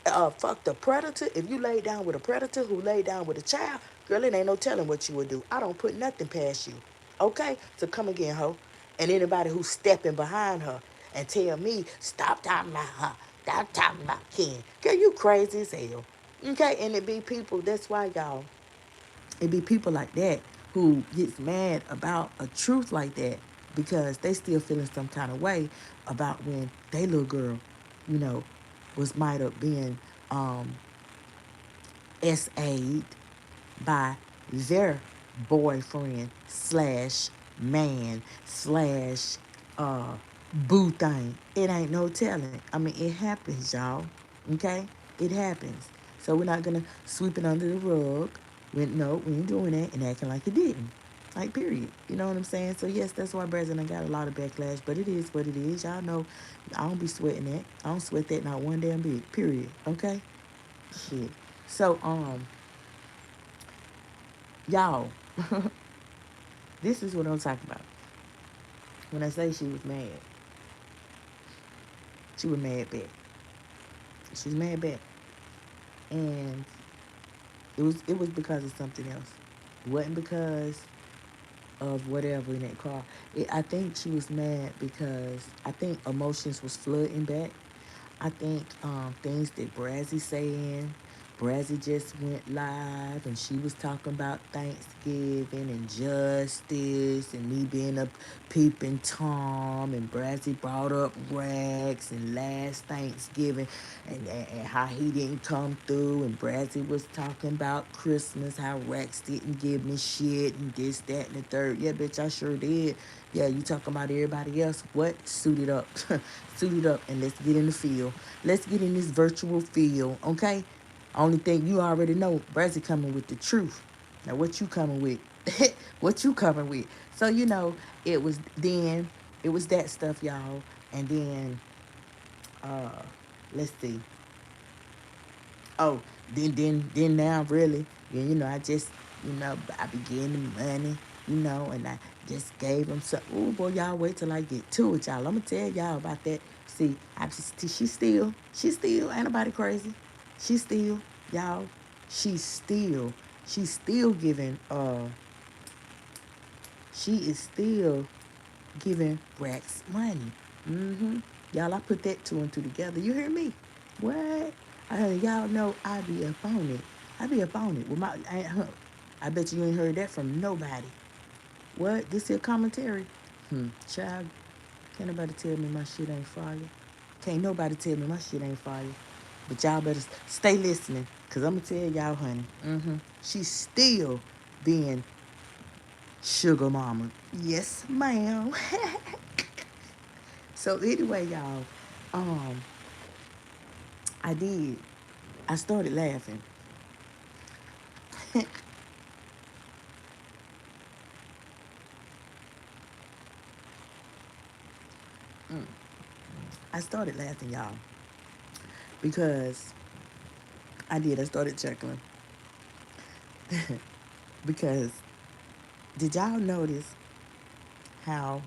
fuck the predator, if you lay down with a predator who lay down with a child, girl, it ain't no telling what you would do. I don't put nothing past you. Okay? So come again, ho. And anybody who's stepping behind her and tell me, stop talking about her. Stop talking about Ken. Girl, you crazy as hell. Okay? And it be people, that's why, y'all, it be people like that who gets mad about a truth like that because they still feeling some kind of way about when they little girl, you know, was might have been um, SA'd by their boyfriend slash man slash uh, boo thing. It ain't no telling. I mean, it happens, y'all. Okay? It happens. So we're not gonna sweep it under the rug. No, we ain't doing that and acting like it didn't. Like, period. You know what I'm saying? So yes, that's why President got a lot of backlash, but it is what it is. Y'all know I don't be sweating that. I don't sweat that not one damn bit. Period. Okay? Shit. So y'all, this is what I'm talking about. When I say she was mad, she was mad back. She was mad back, and it was because of something else. It wasn't because of whatever in that car. I think she was mad because I think emotions was flooding back. I think things that Brazzy saying. Brazzy just went live and she was talking about Thanksgiving and justice and me being a peeping Tom, and Brazzy brought up Rex and last Thanksgiving and how he didn't come through, and Brazzy was talking about Christmas, how Rex didn't give me shit and this, that, and the third. Yeah, bitch, I sure did. Yeah, you talking about everybody else. What? Suit it up. Suit it up and let's get in the field. Let's get in this virtual field, okay? Only thing you already know, Brazzy coming with the truth. Now what you coming with? What you coming with? So it was then, it was that stuff, y'all. And then uh let's see. Oh, then now really, I just, I be getting the money, and I just gave him some. Oh boy, y'all wait till I get to it, y'all. I'ma tell y'all about that. See, she still ain't nobody crazy. She still, y'all, she's still giving she is still giving Rex money. Y'all, I put that two and two together. You hear me? What? Y'all know I be up on it. I be up on it with my. I bet you ain't heard that from nobody. What? This here commentary? Child, can't nobody tell me my shit ain't fire. Can't nobody tell me my shit ain't fire. But y'all better stay listening, cause I'ma tell y'all, honey. She's still being sugar mama. Yes, ma'am. So anyway, y'all, um, I did. I started laughing. I started laughing, y'all, because I did. I started chuckling because did y'all notice how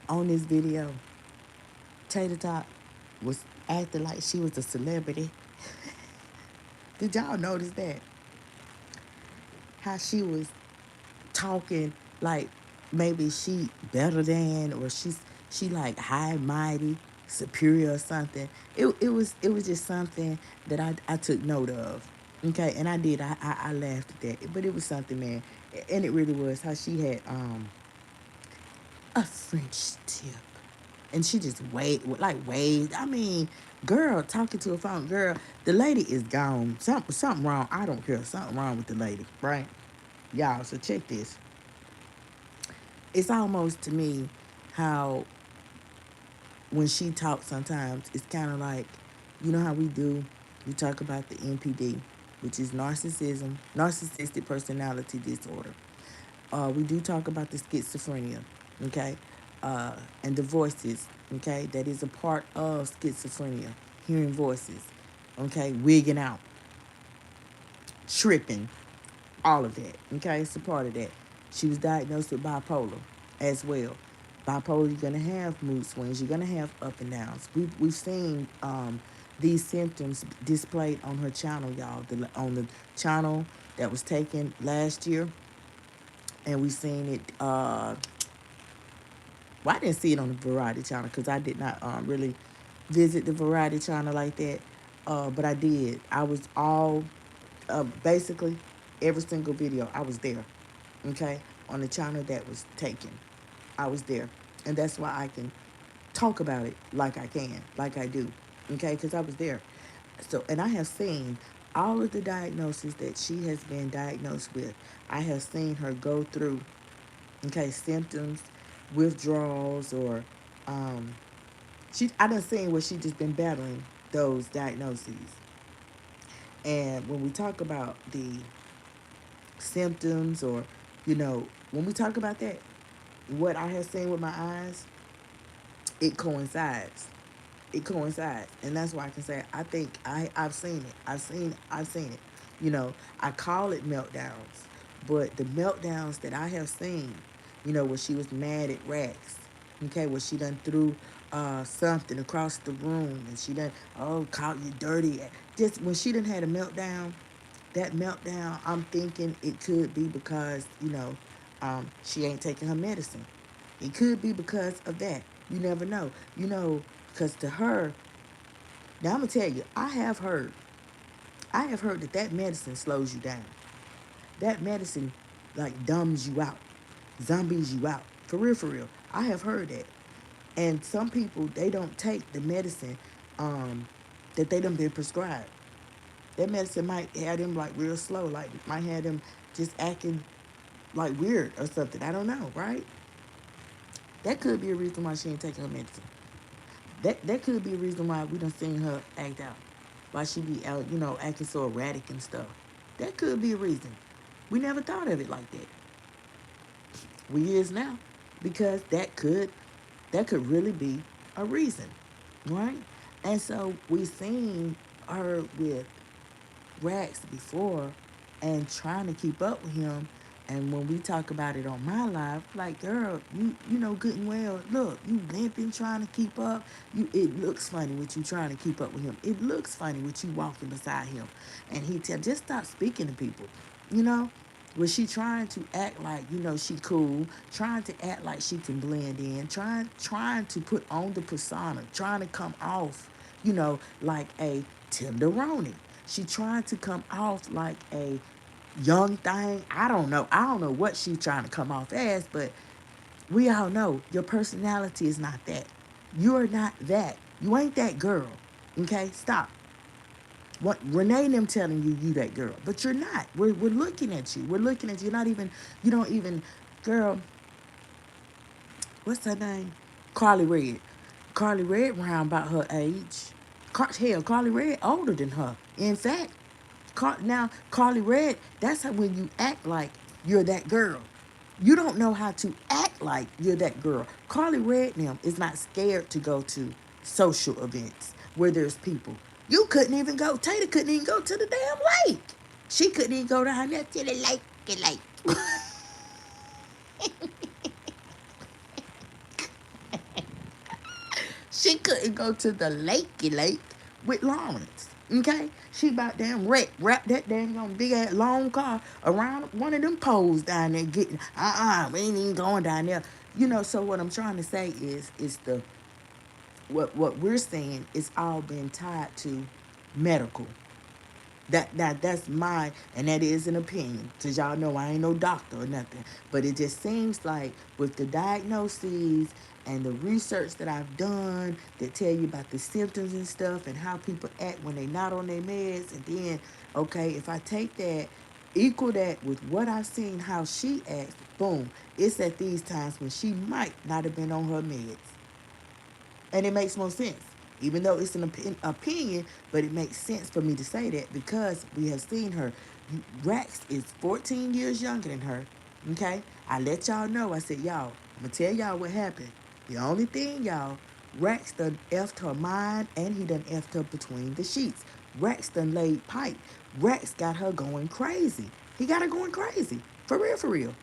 on this video Tater Tot was acting like she was a celebrity? Did y'all notice that? How she was talking like maybe she better than, or she like high and mighty, superior or something. It was just something that I took note of. Okay, and I did. I laughed at that, but it was something, man, and it really was how she had a French tip, and she just waved. I mean, girl, talking to a phone, girl. The lady is gone. Something wrong. I don't care. Something wrong with the lady, right? Y'all. So check this. It's almost to me how when she talks sometimes it's kind of like, how we do, we talk about the NPD, which is narcissistic personality disorder. We do talk about the schizophrenia, okay, and the voices, okay, that is a part of schizophrenia, hearing voices, okay, wigging out, tripping, all of that. Okay, it's a part of that. She was diagnosed with bipolar as well. Bipolar, you're gonna have mood swings. You're gonna have up and downs. We've seen these symptoms displayed on her channel, y'all. On the channel that was taken last year, And we seen it. Well, I didn't see it on the Variety Channel because I did not really visit the Variety Channel like that. But I did. I was all basically every single video. I was there. Okay, on the channel that was taken, I was there, and that's why I can talk about it like I can, like I do. Okay, because I was there. So, and I have seen all of the diagnoses that she has been diagnosed with. I have seen her go through, okay, symptoms, withdrawals, or I done seen where she just been battling those diagnoses. And when we talk about the symptoms, or when we talk about that, what I have seen with my eyes, it coincides. It coincides, and that's why I can say I think I've seen it. I've seen it. I call it meltdowns, but the meltdowns that I have seen, where she was mad at Rex, okay, where she done threw something across the room, and she done called you dirty. Just when she done had a meltdown, that meltdown, I'm thinking it could be because she ain't taking her medicine. It could be because of that. You never know. Because to her, now I'm gonna tell you, I have heard that medicine slows you down. That medicine like dumbs you out, zombies you out. For real, for real. I have heard that. And some people, they don't take the medicine um, that they done been prescribed. That medicine might have them like real slow, like might have them just acting like weird or something. I don't know, right? That could be a reason why she ain't taking her medicine. That could be a reason why we done seen her act out. Why she be out, acting so erratic and stuff. That could be a reason. We never thought of it like that. We is now. Because that could really be a reason. Right? And so we seen her with Rax before and trying to keep up with him. And when we talk about it on my live, like, girl, you know good and well, look, you limping trying to keep up. It looks funny with you trying to keep up with him. It looks funny with you walking beside him. And he tell just stop speaking to people. You know? Was she trying to act like, she cool, trying to act like she can blend in, trying to put on the persona, trying to come off, like a tenderoni. She trying to come off like a young thing. I don't know. I don't know what she's trying to come off as, but we all know your personality is not that. You're not that. You ain't that girl. Okay? Stop. What Renee and them telling you that girl. But you're not. We're looking at you. We're looking at you. You're not even, you don't even, girl, what's her name? Carly Red. Carly Red round about her age. Hell, Carly Red older than her. In fact, now Carly Red, that's how when you act like you're that girl. You don't know how to act like you're that girl. Carly Red now is not scared to go to social events where there's people. You couldn't even go. Tater couldn't even go to the damn lake. She couldn't even go down there to the lake. She couldn't go to the lake with Lawrence. Okay? She about damn wrap that damn big ass long car around one of them poles down there getting we ain't even going down there. So what I'm trying to say is the what we're saying is all been tied to medical. That's my, and that is an opinion, cause y'all know I ain't no doctor or nothing. But it just seems like with the diagnoses and the research that I've done that tell you about the symptoms and stuff and how people act when they not on their meds, and then okay, if I take that, equal that with what I've seen how she acts, boom, it's at these times when she might not have been on her meds. And it makes more sense. Even though it's an opinion, but it makes sense for me to say that because we have seen her. Rex is 14 years younger than her. Okay? I let y'all know. I said, y'all, I'm going to tell y'all what happened. The only thing, y'all, Rex done effed her mind and he done effed her between the sheets. Rex done laid pipe. Rex got her going crazy. He got her going crazy. For real, for real.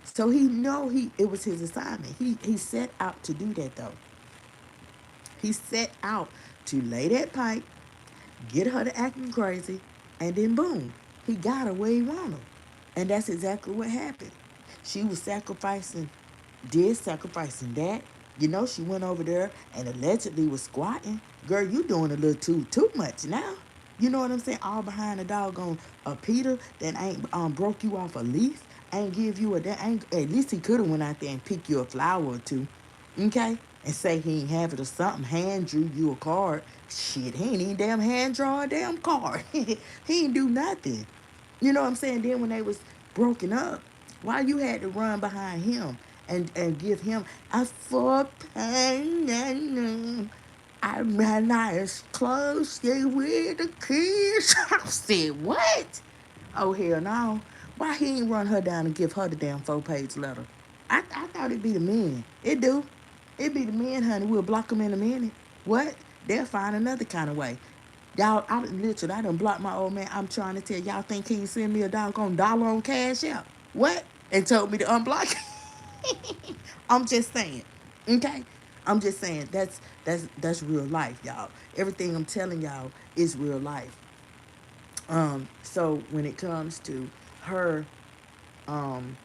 So he know it was his assignment. He set out to do that though. He set out to lay that pipe, get her to acting crazy, and then boom, he got her where he wanted her. And that's exactly what happened. She was sacrificing that. You know, she went over there and allegedly was squatting. Girl, you doing a little too much now. You know what I'm saying? All behind a doggone a Peter that ain't broke you off a leaf, ain't give you a that ain't at least he could have went out there and pick you a flower or two, okay? And say he ain't have it or something, hand drew you a card. Shit, he ain't even damn hand draw a damn card. He ain't do nothing. You know what I'm saying? Then when they was broken up, why you had to run behind him and give him a full pain? I'm not as close with the kids. I said, what? Oh, hell no. Why he ain't run her down and give her the damn 4-page letter? I thought it'd be the men. It do. It be the men, honey. We'll block them in a minute. What? They'll find another kind of way. Y'all, I done blocked my old man. I'm trying to tell y'all think he can send me a doggone dollar on Cash App. What? And told me to unblock. I'm just saying. Okay? I'm just saying that's real life, y'all. Everything I'm telling y'all is real life. So when it comes to her um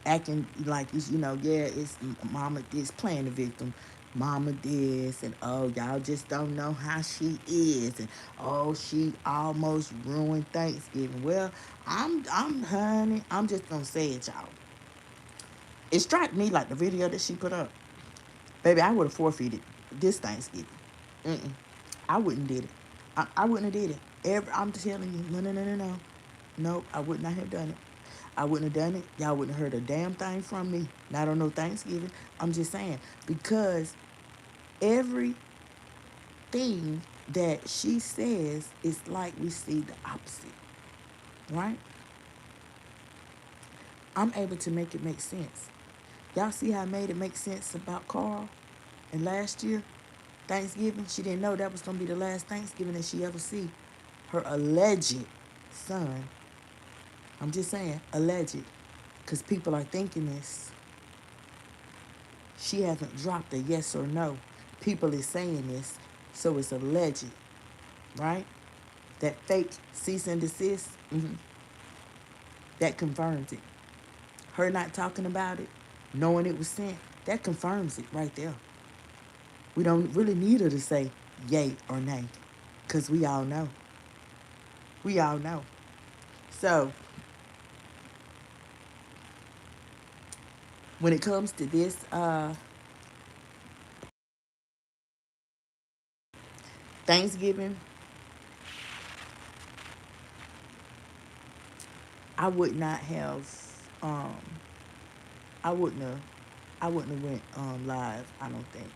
acting like it's, yeah, it's mama this playing the victim, mama this, and oh, y'all just don't know how she is, and oh, she almost ruined Thanksgiving. Well, I'm honey, I'm just gonna say it, y'all. It struck me like the video that she put up. Baby, I would have forfeited this Thanksgiving. Mm-mm. I wouldn't did it. I wouldn't have did it. I'm telling you, no, no, no, no, no. Nope, I would not have done it. I wouldn't have done it. Y'all wouldn't have heard a damn thing from me. Not on no Thanksgiving. I'm just saying. Because everything that she says is like we see the opposite. Right? I'm able to make it make sense. Y'all see how I made it make sense about Carl? And last year, Thanksgiving, she didn't know that was going to be the last Thanksgiving that she ever see her alleged son. I'm just saying, alleged. Because people are thinking this. She hasn't dropped a yes or no. People is saying this, so it's alleged, right? That fake cease and desist, that confirms it. Her not talking about it, knowing it was sent, that confirms it right there. We don't really need her to say yay or nay, because we all know. We all know. So, when it comes to this Thanksgiving, I would not have, um, I wouldn't have, I wouldn't have went live. I don't think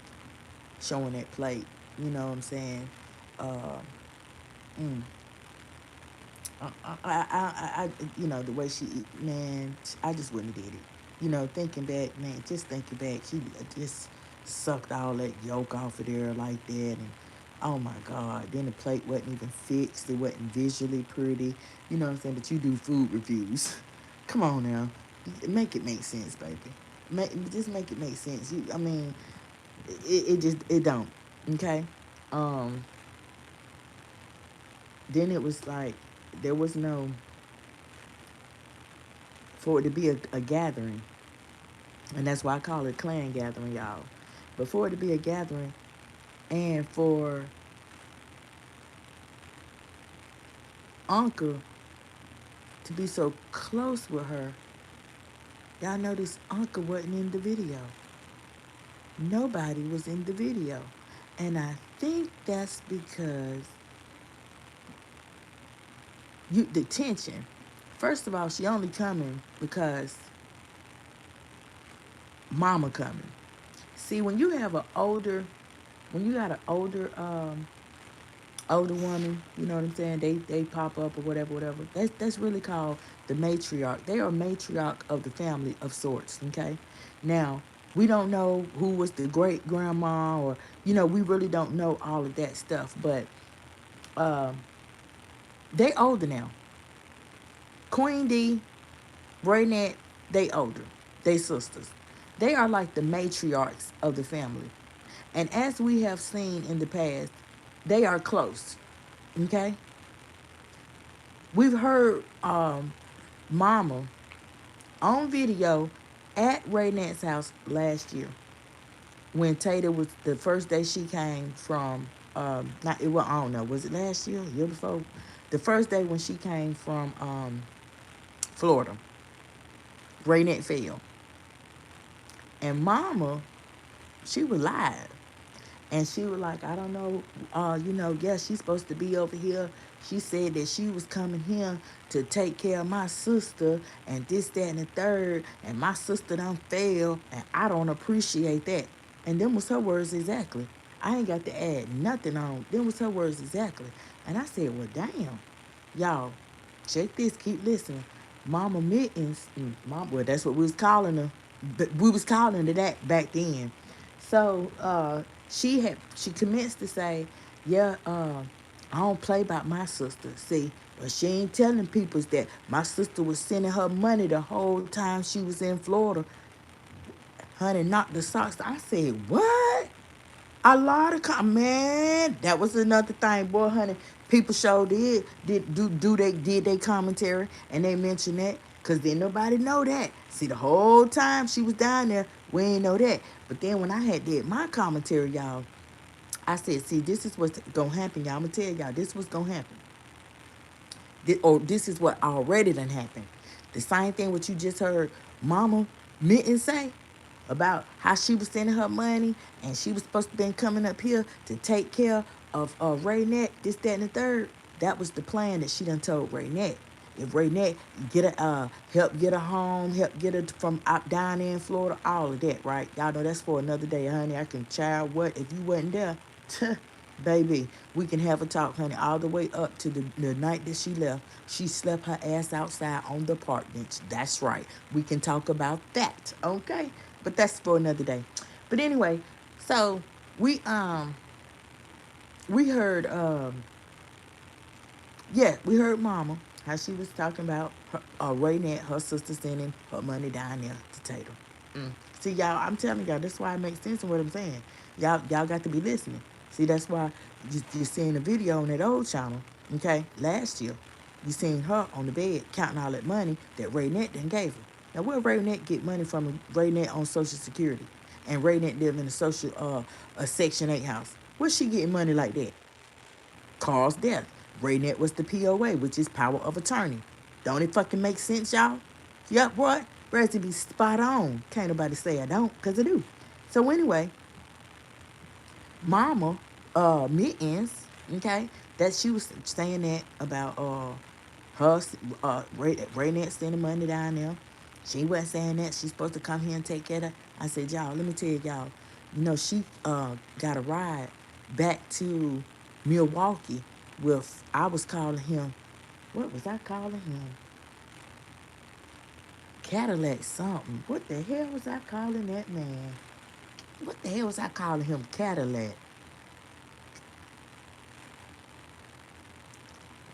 showing that plate. You know what I'm saying? Uh, mm, the way she eat, man, I just wouldn't have did it. Thinking back, man, just thinking back, she just sucked all that yolk off of there like that, and oh my God, then the plate wasn't even fixed. It wasn't visually pretty. You know what I'm saying? But you do food reviews. Come on now, make it make sense, baby. Just make it make sense. I mean, it don't. Okay. Um. Then it was like there was no for it to be a gathering, and that's why I call it clan gathering, y'all. But for it to be a gathering, and for Uncle to be so close with her, y'all notice Uncle wasn't in the video. Nobody was in the video, and I think that's because the tension. First of all, she only coming because Mama coming. See, when you got an older woman, you know what I'm saying? They pop up or whatever, whatever. That's really called the matriarch. They are matriarch of the family of sorts. Okay, now we don't know who was the great grandma, or we really don't know all of that stuff. But um, they older now. Queen D, Raynette, they older. They sisters. They are like the matriarchs of the family. And as we have seen in the past, they are close. Okay? We've heard Mama on video at Ray Nat's house last year when Tater was the first day she came from. Not it was I don't know, was it last year, year before? The first day when she came from Florida, Ray Nat fell, and Mama, she was live. And she was like, I don't know, yeah, she's supposed to be over here. She said that she was coming here to take care of my sister and this, that, and the third. And my sister done failed, and I don't appreciate that. And them was her words exactly. I ain't got to add nothing on. Them was her words exactly. And I said, well, damn. Y'all, check this, keep listening. Mama Mittens, well, that's what we was calling her. But we was calling her that back then. So she commenced to say, yeah, I don't play about my sister. See, but she ain't telling people that my sister was sending her money the whole time she was in Florida. Honey, knocked the socks. I said, what? A lot of man, that was another thing, boy, honey. People showed did they commentary and they mentioned that because then nobody know that. See, the whole time she was down there, we ain't know that. But then when I had did my commentary, y'all, I said, see, this is what's gonna happen, y'all. I'm gonna tell y'all, this what's gonna happen. This is what already done happened. The same thing what you just heard Mama Mitten say about how she was sending her money and she was supposed to be coming up here to take care of Ray Nat, this, that, and the third. That was the plan that she done told Ray Nat. If Ray Nat get a help get her home, help get her from out down there in Florida, all of that, right? Y'all know that's for another day, honey. I can child what if you wasn't there. Baby, we can have a talk, honey, all the way up to the night that she left. She slept her ass outside on the park bench. That's right. We can talk about that, okay? But that's for another day. But anyway, so we heard we heard Mama how she was talking about her, Ray Nat, her sister sending her money down there to Tatum. See, y'all, I'm telling y'all, that's why it makes sense in what I'm saying. Y'all got to be listening. See, that's why you seen the video on that old channel, okay, last year. You seen her on the bed counting all that money that Ray Nat done gave her. Now, where Ray Nat get money from? Ray Nat on Social Security, and Ray Nat live in a Section 8 house. Where's she getting money like that? Carl's death. Ray Nat was the POA, which is power of attorney. Don't it fucking make sense, y'all? Yup, boy. Rest be spot on. Can't nobody say I don't, because I do. So anyway, Mama Mittens, okay, that she was saying that about her Ray Nat sending money down there. She wasn't saying that. She's supposed to come here and take care of. I said, y'all, let me tell y'all, she got a ride back to Milwaukee with, I was calling him, what was I calling him? Cadillac something. What the hell was I calling that man? What the hell was I calling him? Cadillac.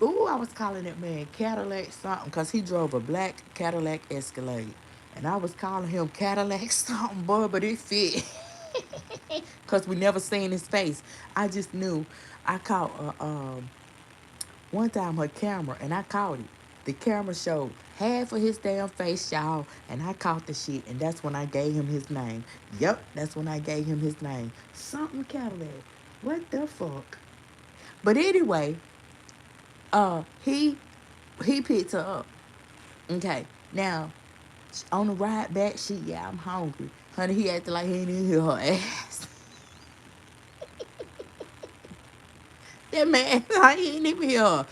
Ooh, I was calling that man Cadillac something because he drove a black Cadillac Escalade. And I was calling him Cadillac something, boy, but it fit. Because we never seen his face. I just knew. I caught one time her camera, and I caught it. The camera showed half of his damn face, y'all, and I caught the shit, and that's when I gave him his name. Yep, that's when I gave him his name. Something Cadillac. What the fuck? But anyway, he picked her up. Okay, now on the ride back, I'm hungry. Honey, he acted like he didn't hear her ass. That man, like he didn't even hear her.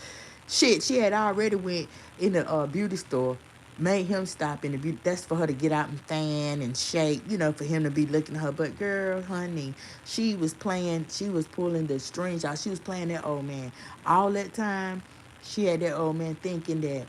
Shit, she had already went in the beauty store, made him stop in the beauty. That's for her to get out and fan and shake, for him to be looking at her. But girl, honey, she was pulling the strings out. She was playing that old man. All that time, she had that old man thinking that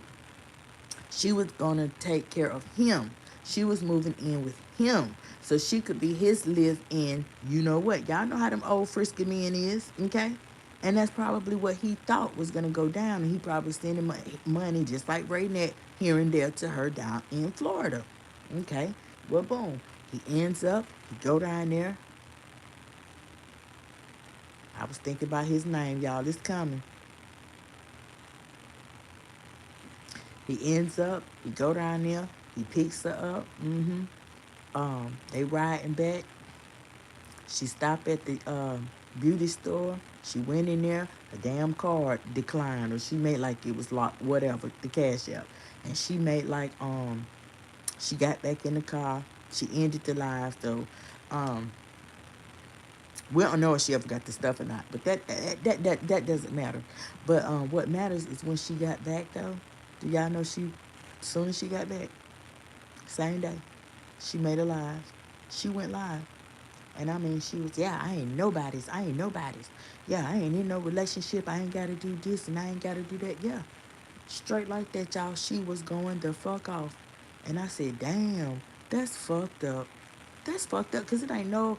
she was going to take care of him. She was moving in with him so she could be his live-in, you know what. Y'all know how them old frisky men is, okay? And that's probably what he thought was going to go down. And he probably sending money just like Ray Nat here and there to her down in Florida. Okay? Well, boom. He ends up, he go down there. I was thinking about his name, y'all. It's coming. He ends up, he go down there. He picks her up. They riding back. She stopped at the beauty store. She went in there. Her damn card declined, or she made like it was locked, whatever, the cash out. And she made like she got back in the car. She ended the live though. Um, we don't know if she ever got the stuff or not, but that doesn't matter. But what matters is when she got back though. Do y'all know she, as soon as she got back, same day, she made a live. She went live. And I mean, she was, yeah, I ain't nobody's. I ain't nobody's. Yeah, I ain't in no relationship. I ain't got to do this and I ain't got to do that. Yeah, straight like that, y'all. She was going the fuck off. And I said, damn, that's fucked up. That's fucked up because it ain't no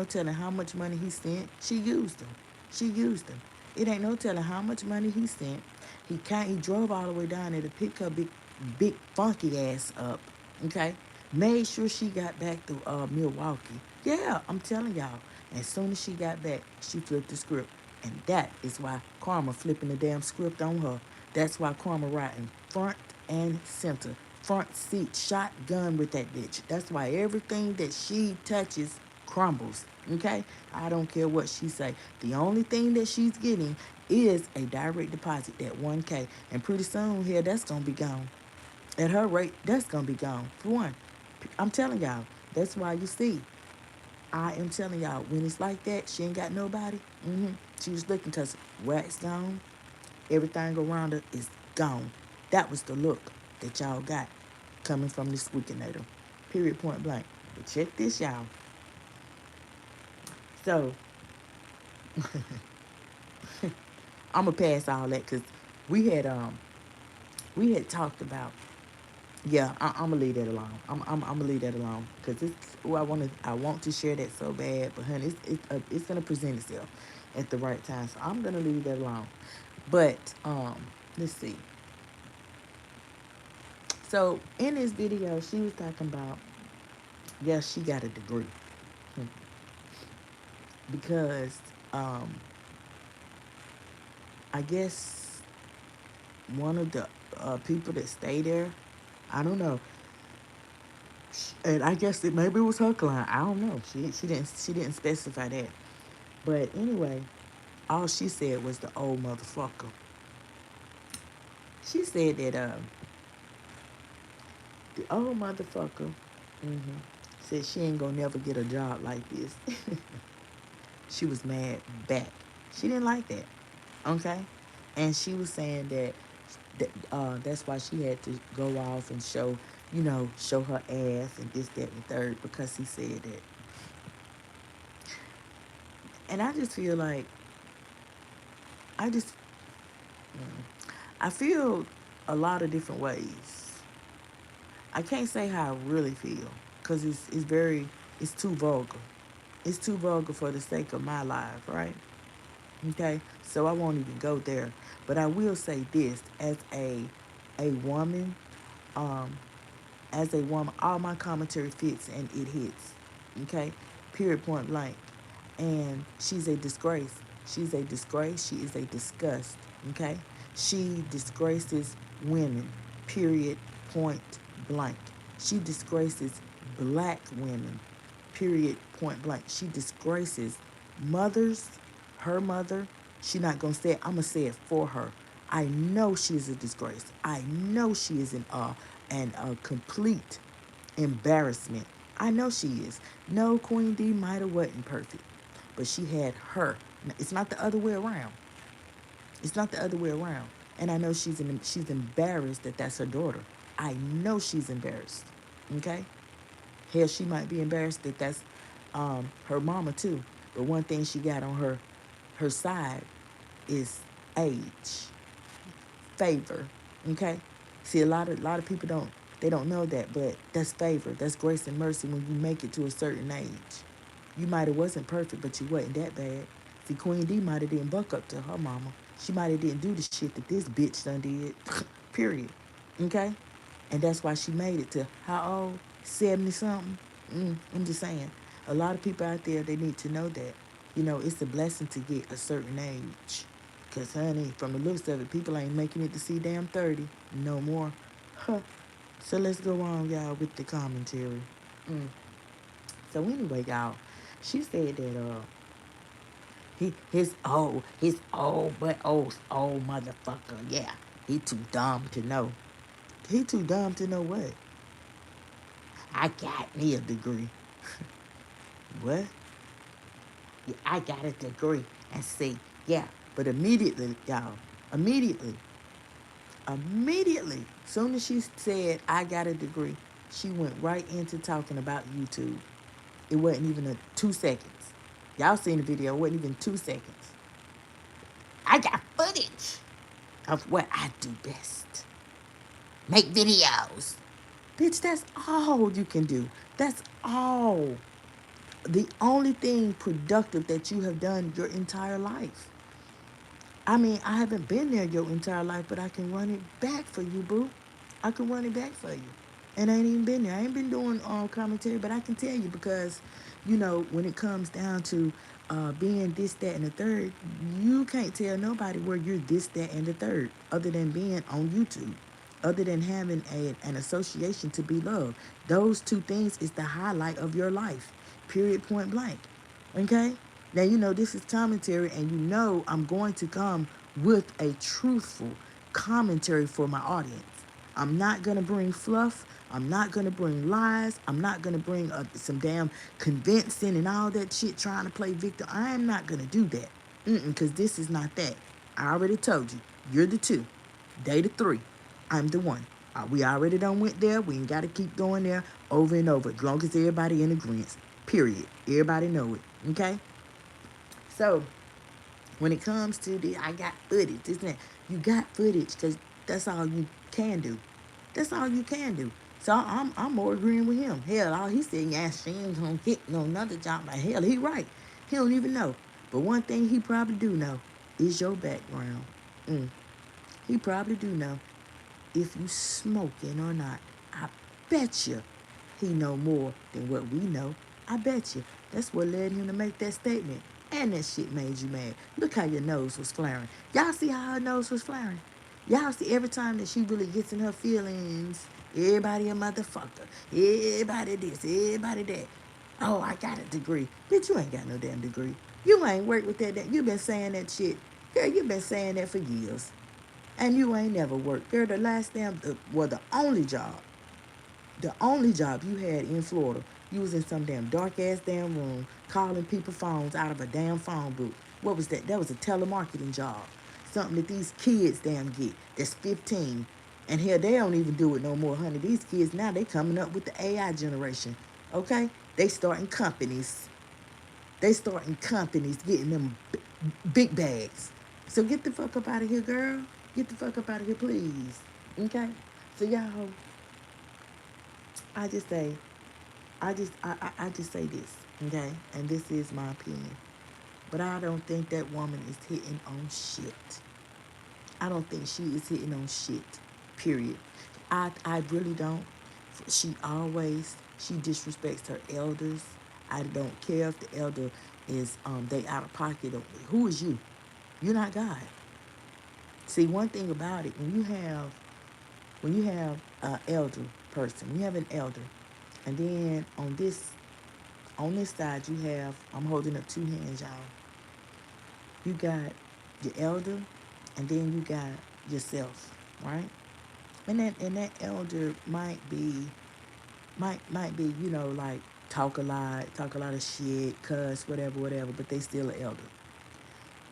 telling how much money he sent. She used him. She used him. It ain't no telling how much money he sent. He drove all the way down there to pick her big funky ass up. Okay, made sure she got back to Milwaukee. Yeah, I'm telling y'all. As soon as she got back, she flipped the script, and that is why Karma flipping the damn script on her. That's why Karma riding front and center, front seat, shotgun with that bitch. That's why everything that she touches crumbles. Okay, I don't care what she say. The only thing that she's getting is a direct deposit, that 1K, and pretty soon here that's gonna be gone. At her rate, that's gonna be gone. For one, I'm telling y'all. That's why you see. I am telling y'all, when it's like that, she ain't got nobody. She was looking because wax gone, everything around her is gone. That was the look that y'all got coming from this Weekinator. Period, point blank. But check this, y'all. So I'm gonna pass all that because we had um we had talked about. Yeah, I'm gonna leave that alone. I'm gonna leave that alone because it's. Oh, I want to share that so bad, but honey, it's gonna present itself at the right time. So I'm gonna leave that alone. But let's see. So in this video, she was talking about, yes, she got a degree. Because um I guess one of the people that stay there, I don't know, and I guess maybe it was her client. I don't know. She didn't specify that. But anyway, all she said was the old motherfucker. She said that the old motherfucker hmm said she ain't gonna never get a job like this. She was mad back. She didn't like that. Okay, and she was saying that's why she had to go off and show her ass and this, that, and the third because he said that. And I just feel like I just I feel a lot of different ways. I can't say how I really feel because it's too vulgar. It's too vulgar for the sake of my life, right? Okay, so I won't even go there. But I will say this: a woman, um, as a woman, all my commentary fits and it hits. Okay, period, point blank. And she's a disgrace. She's a disgrace. She is a disgust. Okay, she disgraces women. Period, point blank. She disgraces black women. Period, point blank. She disgraces mothers, her mother. She not gonna say it. I'm gonna say it for her. I know she is a disgrace. I know she is an a complete embarrassment. I know she is. No, Queen D might have wasn't perfect, but she had her. It's not the other way around. It's not the other way around. And I know she's embarrassed that that's her daughter. I know she's embarrassed. Okay. Hell, she might be embarrassed that that's her mama too. But one thing she got on her side is age, favor. Okay. See, a lot of people don't know that, but that's favor. That's grace and mercy when you make it to a certain age. You might have wasn't perfect, but you wasn't that bad. See, Queen D might have didn't buck up to her mama. She might have didn't do the shit that this bitch done did. Period. Okay? And that's why she made it to how old? 70 something? I'm just saying. A lot of people out there, they need to know that. It's a blessing to get a certain age. Because, honey, from the looks of it, people ain't making it to see damn 30 no more. Huh. So let's go on, y'all, with the commentary. Mm. So anyway, y'all, she said that his old but old motherfucker, yeah. He too dumb to know. He too dumb to know what? I got me a degree. What? Yeah, I got a degree. And see, yeah. But immediately, y'all, immediately, immediately, soon as she said I got a degree, she went right into talking about YouTube. It wasn't even a 2 seconds. Y'all seen the video, it wasn't even 2 seconds. I got footage of what I do best. Make videos. Bitch, that's all you can do. That's all. The only thing productive that you have done your entire life. I mean, I haven't been there your entire life, but I can run it back for you, boo. I can run it back for you. And I ain't even been there. I ain't been doing commentary, but I can tell you because, when it comes down to being this, that, and the third, you can't tell nobody where you're this, that, and the third, other than being on YouTube, other than having an association to be loved. Those two things is the highlight of your life, period, point blank. Okay? Now, this is commentary, and I'm going to come with a truthful commentary for my audience. I'm not going to bring fluff. I'm not going to bring lies. I'm not going to bring some damn convincing and all that shit trying to play victim. I am not going to do that. Because this is not that. I already told you. You're the two. They the three. I'm the one. We already done went there. We ain't got to keep going there over and over. As long as everybody in agreement. Period. Everybody know it. Okay? So, when it comes to I got footage, isn't it? You got footage because that's all you can do. That's all you can do. So I'm more agreeing with him. Hell, all he said, yeah, she ain't gonna get no another job. Like, hell, he right. He don't even know. But one thing he probably do know is your background. He probably do know if you smoking or not. I bet you he know more than what we know. I bet you. That's what led him to make that statement. And that shit made you mad. Look how your nose was flaring. Y'all see how her nose was flaring? Y'all see every time that she really gets in her feelings, everybody a motherfucker. Everybody this, everybody that. Oh, I got a degree. Bitch, you ain't got no damn degree. You ain't worked with that. You been saying that shit. Girl, you been saying that for years. And you ain't never worked. Girl, the only job you had in Florida, you was in some damn dark ass damn room calling people phones out of a damn phone booth. What was that? That was a telemarketing job. Something that these kids damn get. That's 15. And hell, they don't even do it no more, honey. These kids now, they coming up with the AI generation. Okay? They starting companies. They starting companies getting them big bags. So get the fuck up out of here, girl. Get the fuck up out of here, please. Okay? So y'all, I just say, I just say this, okay? And this is my opinion. But I don't think that woman is hitting on shit. I don't think she is hitting on shit. Period. I really don't. She disrespects her elders. I don't care if the elder is they out of pocket. Who is you? You're not God. See, one thing about it, when you have an elder person, you have an elder, and then on this side you have, I'm holding up two hands, y'all. You got your elder, and then you got yourself, right? And that elder might be, like talk a lot of shit, cuss, whatever, whatever, but they still an elder.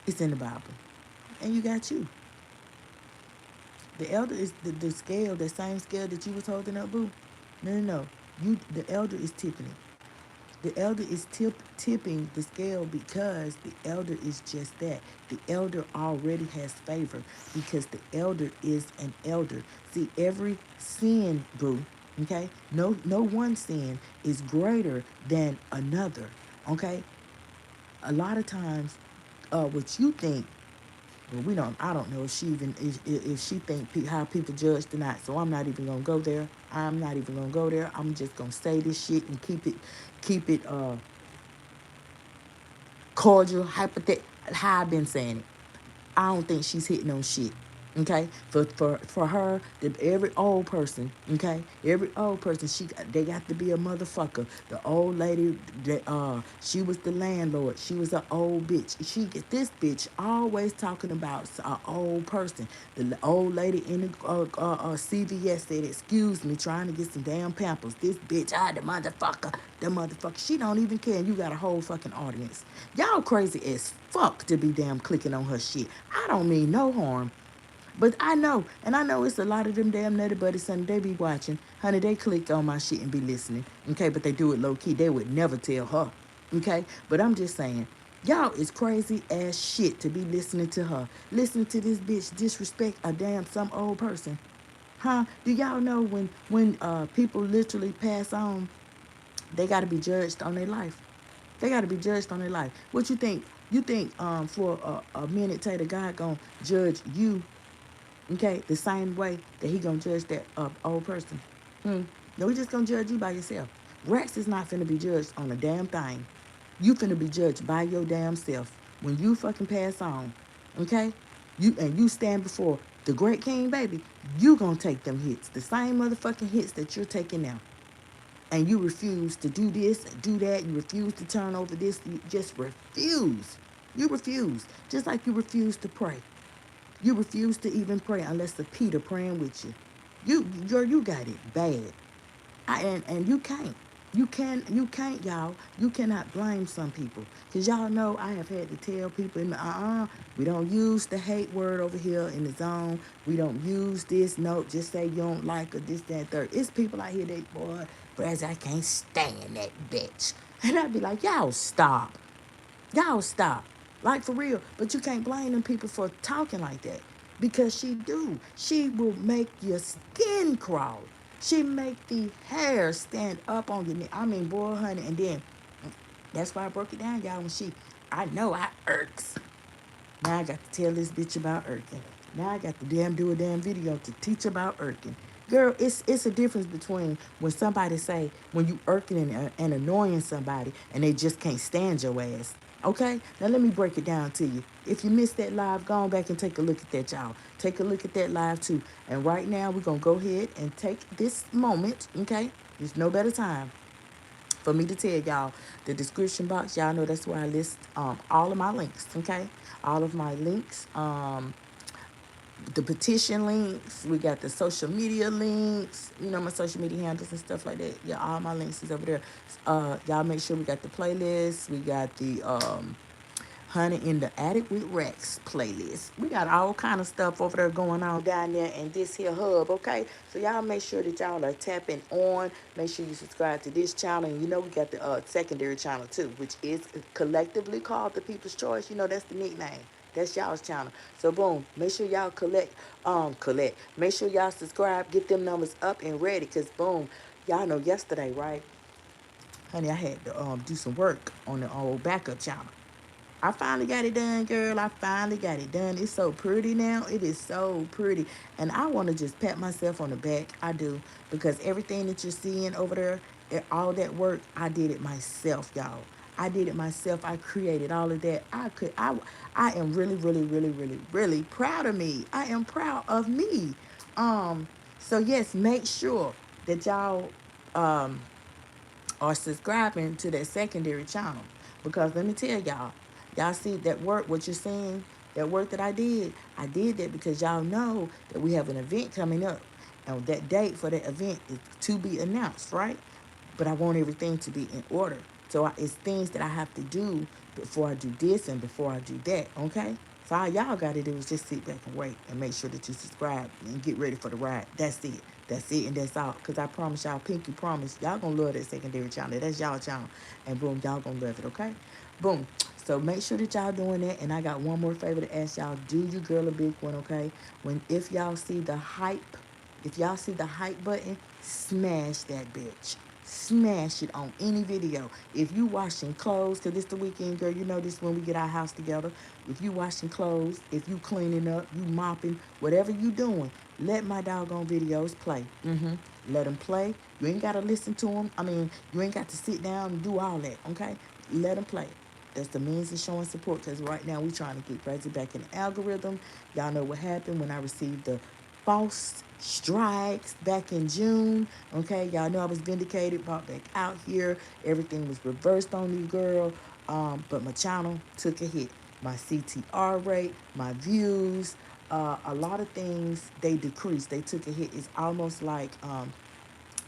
It's in the Bible. And you got you. The elder is the scale, the same scale that you was holding up, boo. No. The elder is tipping it. The elder is tipping the scale because the elder is just that. The elder already has favor because the elder is an elder. See, every sin, boo, okay? No one sin is greater than another, okay? A lot of times, what you think, well, I don't know if she even if she think how people judge tonight. So I'm not even gonna go there. I'm not even gonna go there. I'm just gonna say this shit and keep it cordial, hypothetical. How I've been saying it. I don't think she's hitting on shit. Okay, for her, every old person, okay, every old person, they got to be a motherfucker. The old lady, she was the landlord. She was an old bitch. This bitch always talking about an old person. The old lady in the CVS said, "Excuse me, trying to get some damn Pampers." This bitch, the motherfucker. She don't even care. You got a whole fucking audience. Y'all crazy as fuck to be damn clicking on her shit. I don't mean no harm. But I know, and I know it's a lot of them damn nutty buddies, honey, they be watching. Honey, they click on my shit and be listening. Okay, but they do it low key. They would never tell her. Okay? But I'm just saying, y'all is crazy ass shit to be listening to her. Listening to this bitch disrespect a damn some old person. Huh? Do y'all know when people literally pass on, they gotta be judged on their life. They gotta be judged on their life. What you think? You think for a minute Tater God gonna judge you, okay, the same way that he gonna judge that old person? No, he just gonna judge you by yourself. Rex is not finna be judged on a damn thing. You finna be judged by your damn self. When you fucking pass on, okay? You stand before the great king, baby, you gonna take them hits. The same motherfucking hits that you're taking now. And you refuse to do this, do that, you refuse to turn over this, you just refuse. You refuse. Just like you refuse to pray. You refuse to even pray unless the Peter praying with you. You got it bad. And you can't. You can't, y'all. You cannot blame some people. Because y'all know I have had to tell people, we don't use the hate word over here in the zone. We don't use this. No, just say you don't like her, this, that, third. It's people out here that, boy, Braz, I can't stand that bitch. And I'd be like, y'all stop. Y'all stop. Like for real. But you can't blame them people for talking like that. Because she do. She will make your skin crawl. She make the hair stand up on your neck. I mean, boy, honey. And then, that's why I broke it down, y'all. I know I irks. Now I got to tell this bitch about irking. Now I got to do a damn video to teach about irking. Girl, it's a difference between when somebody say, when you irking and annoying somebody and they just can't stand your ass. Okay? Now let me break it down to you. If you missed that live, go on back and take a look at that, y'all. Take a look at that live too. And right now we're going to go ahead and take this moment, okay? There's no better time for me to tell y'all the description box. Y'all know that's where I list all of my links, okay? All of my links, the petition links, we got the social media links, my social media handles and stuff like that. Yeah, all my links is over there. Y'all make sure we got the playlist, we got the Honey in the Attic with Rex playlist. We got all kind of stuff over there going on down there in this here hub, okay? So y'all make sure that y'all are tapping on. Make sure you subscribe to this channel. And we got the secondary channel too, which is collectively called the People's Choice. That's the nickname. That's y'all's channel. So boom, make sure y'all collect. Make sure y'all subscribe, get them numbers up and ready. Cause boom, y'all know yesterday, right? Honey, I had to do some work on the old backup channel. I finally got it done, girl. I finally got it done. It's so pretty now. It is so pretty. And I want to just pat myself on the back. I do. Because everything that you're seeing over there, all that work, I did it myself, y'all. I did it myself. I created all of that. I am really, really, really, really, really proud of me. I am proud of me. So yes, make sure that y'all are subscribing to that secondary channel. Because let me tell y'all see that work, what you're seeing, that work that I did that because y'all know that we have an event coming up. And that date for that event is to be announced, right? But I want everything to be in order. So it's things that I have to do before I do this and before I do that, okay? So all y'all got to do is just sit back and wait and make sure that you subscribe and get ready for the ride. That's it. That's it and that's all. Because I promise y'all, pinky promise, y'all going to love that secondary channel. That's y'all channel. And boom, y'all going to love it, okay? Boom. So make sure that y'all doing that. And I got one more favor to ask y'all. Do your girl a big one, okay? If y'all see the hype, button, smash that bitch. Smash it on any video. If you washing clothes, because it's the weekend, girl, you know this when we get our house together. If you washing clothes, if you cleaning up, you mopping, whatever you doing, let my doggone videos play. Let them play. You ain't got to listen to them. I mean, you ain't got to sit down and do all that, okay? Let them play. That's the means of showing support. Because right now we trying to get Brazzy back in the algorithm. Y'all know what happened when I received the false strikes back in June. Okay, y'all know I was vindicated, brought back out here. Everything was reversed on you, girl. But my channel took a hit. My CTR rate, my views, a lot of things they decreased. They took a hit. It's almost like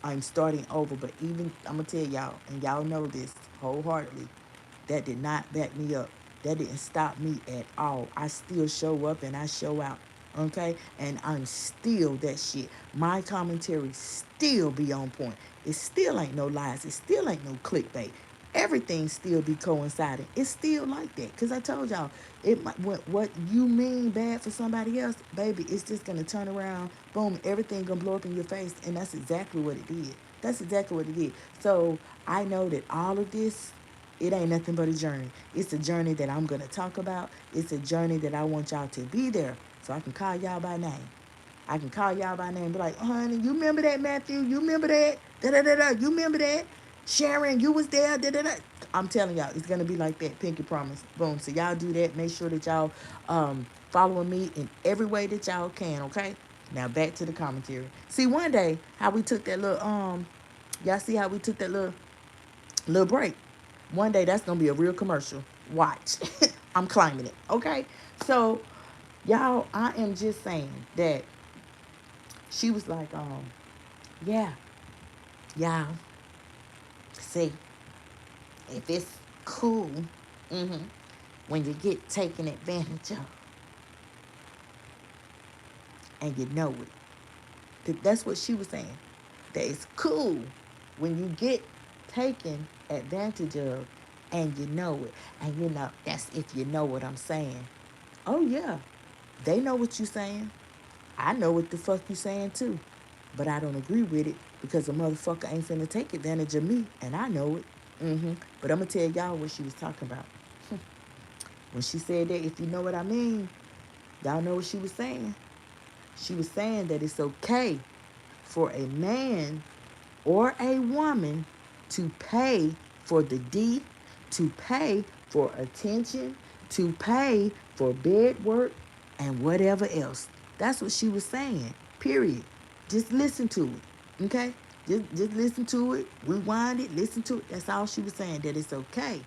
I'm starting over. But even I'm gonna tell y'all, and y'all know this wholeheartedly, that did not back me up. That didn't stop me at all. I still show up and I show out. Okay? And I'm still that shit. My commentary still be on point. It still ain't no lies. It still ain't no clickbait. Everything still be coinciding. It's still like that. Because I told y'all, what you mean bad for somebody else, baby, it's just going to turn around. Boom. Everything going to blow up in your face. And that's exactly what it did. That's exactly what it did. So I know that all of this, it ain't nothing but a journey. It's a journey that I'm going to talk about. It's a journey that I want y'all to be there so I can call y'all by name. I can call y'all by name and be like, oh, honey, you remember that, Matthew? You remember that? Da-da-da-da. You remember that? Sharon, you was there. Da-da-da. I'm telling y'all, it's going to be like that. Pinky promise. Boom. So y'all do that. Make sure that y'all following me in every way that y'all can, okay? Now back to the commentary. See, one day, how we took that little, y'all see how we took that little break? One day that's gonna be a real commercial. Watch. I'm claiming it. Okay. So y'all, I am just saying that she was like, yeah, y'all, see, if it's cool, mm-hmm, when you get taken advantage of and you know it. That's what she was saying. That it's cool when you get taken advantage of and you know it. And you know, that's if you know what I'm saying. Oh yeah, they know what you saying. I know what the fuck you saying too. But I don't agree with it because a motherfucker ain't finna take advantage of me, and I know it. But I'm gonna tell y'all what she was talking about. When she said that, if you know what I mean, y'all know what she was saying. She was saying that it's okay for a man or a woman to pay for the D, to pay for attention, to pay for bed work, and whatever else. That's what she was saying. Period. Just listen to it. Okay? Just listen to it, rewind it, listen to it. That's all she was saying, that it's okay.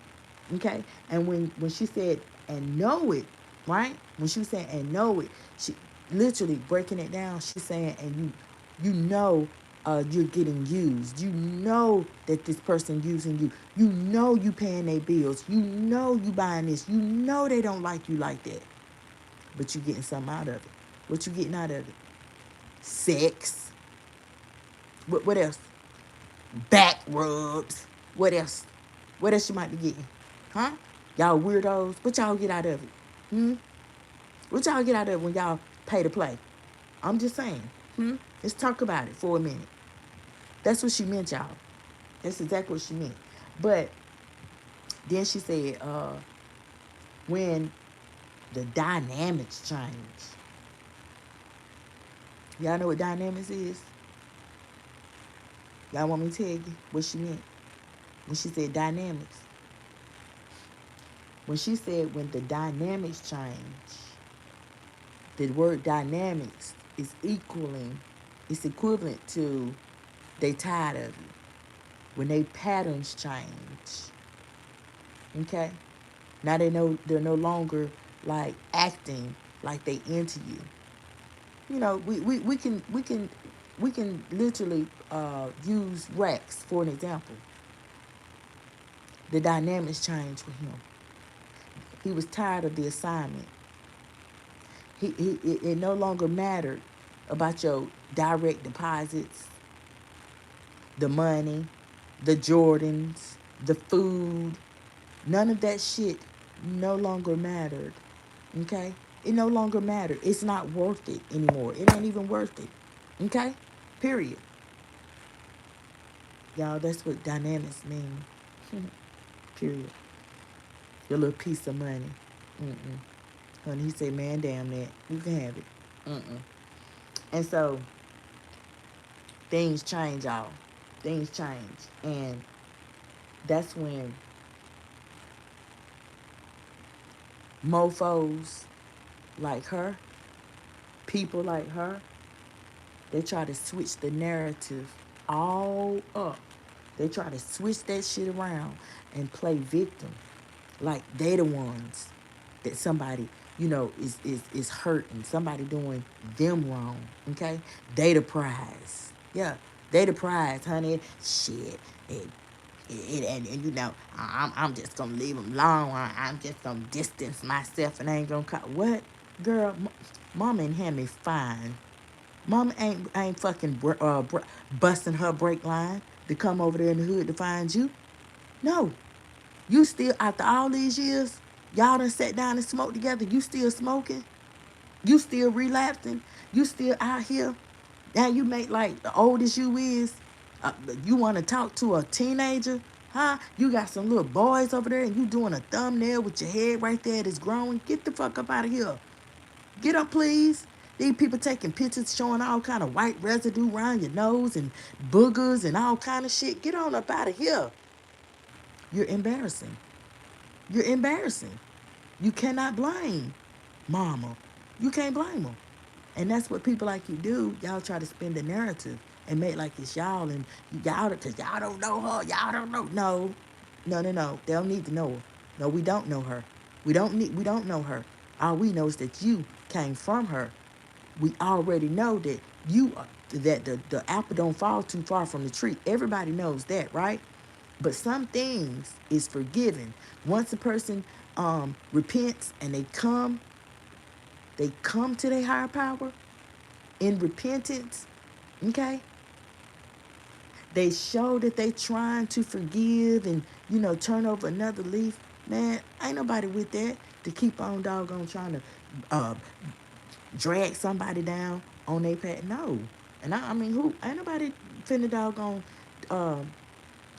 Okay? And when she said and know it, right? When she was saying and know it, she literally breaking it down, she's saying and you know you're getting used. You know that this person using you. You know you paying their bills. You know you buying this. You know they don't like you like that. But you getting something out of it. What you getting out of it? Sex. What else? Back rubs. What else? What else you might be getting? Huh? Y'all weirdos. What y'all get out of it? Hmm? What y'all get out of it when y'all pay to play? I'm just saying. Let's talk about it for a minute. That's what she meant, y'all. That's exactly what she meant. But then she said, when the dynamics change. Y'all know what dynamics is? Y'all want me to tell you what she meant when she said dynamics? When she said when the dynamics change, the word dynamics is it's equivalent to they tired of you. When they patterns change. Okay? Now they're no longer like acting like they into you. You know, we can literally use Rex for an example. The dynamics changed for him. He was tired of the assignment. It no longer mattered about your direct deposits, the money, the Jordans, the food. None of that shit no longer mattered. Okay? It no longer mattered. It's not worth it anymore. It ain't even worth it. Okay? Period. Y'all, that's what dynamics mean. Period. Your little piece of money. Mm-mm. Honey, he said, man, damn that. You can have it. Mm-mm. And so, things change, y'all. Things change. And that's when mofos like her, people like her, they try to switch the narrative all up. They try to switch that shit around and play victim. Like they the ones that somebody, is hurting. Somebody doing them wrong. Okay? They the prize. Yeah. They the prize, honey. Shit. And I'm just gonna leave them alone. I'm just gonna distance myself and I ain't gonna call. What? Girl, mama and Hammy fine. Mama ain't fucking busting her brake line to come over there in the hood to find you. No, you still after all these years, y'all done sat down and smoked together. You still smoking. You still relapsing. You still out here. Now you make like the oldest you is. Uh, you want to talk to a teenager, huh? You got some little boys over there and you doing a thumbnail with your head right there that's growing. Get the fuck up out of here. Get up, please. These people taking pictures showing all kind of white residue around your nose and boogers and all kind of shit. Get on up out of here. You're embarrassing. You're embarrassing. You cannot blame mama. You can't blame them. And that's what people like you do. Y'all try to spin the narrative and make like it's y'all and y'all because y'all don't know her. Y'all don't know. No, no, no, no. They don't need to know her. No, we don't know her. We don't know her. All we know is that you came from her. We already know that that the apple don't fall too far from the tree. Everybody knows that, right? But some things is forgiven. Once a person repents and they come to their higher power in repentance, okay? They show that they trying to forgive and, turn over another leaf. Man, ain't nobody with that to keep on doggone trying to uh, drag somebody down on their path. No. And I mean, who? Ain't nobody finna doggone uh,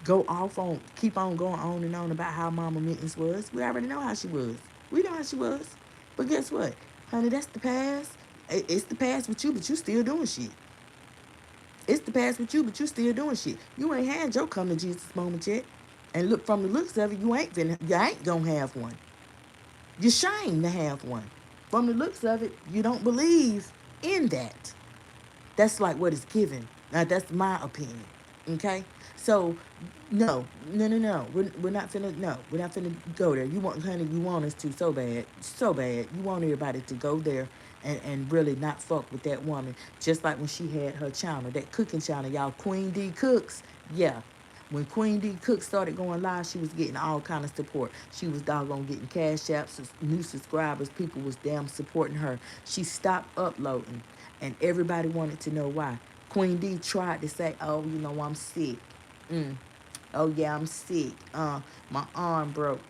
go off on, keep on going on and on about how Mama Mittens was. We already know how she was. We know how she was. But guess what? Honey, that's the past. It's the past with you, but you still doing shit. It's the past with you, but you still doing shit. You ain't had your come to Jesus moment yet. And look, from the looks of it, you ain't gonna have one. You're ashamed to have one. From the looks of it, you don't believe in that. That's like what is given. Now that's my opinion. Okay? So no, no, no, no. We're not finna no. We're not finna go there. You want, honey, you want us to so bad. So bad. You want everybody to go there and really not fuck with that woman. Just like when she had her channel, that cooking channel, y'all, Queen D Cooks. Yeah. When Queen D Cook started going live, she was getting all kind of support. She was doggone getting cash apps, new subscribers. People was damn supporting her. She stopped uploading, and everybody wanted to know why. Queen D tried to say, "Oh, I'm sick. Oh yeah, I'm sick. My arm broke.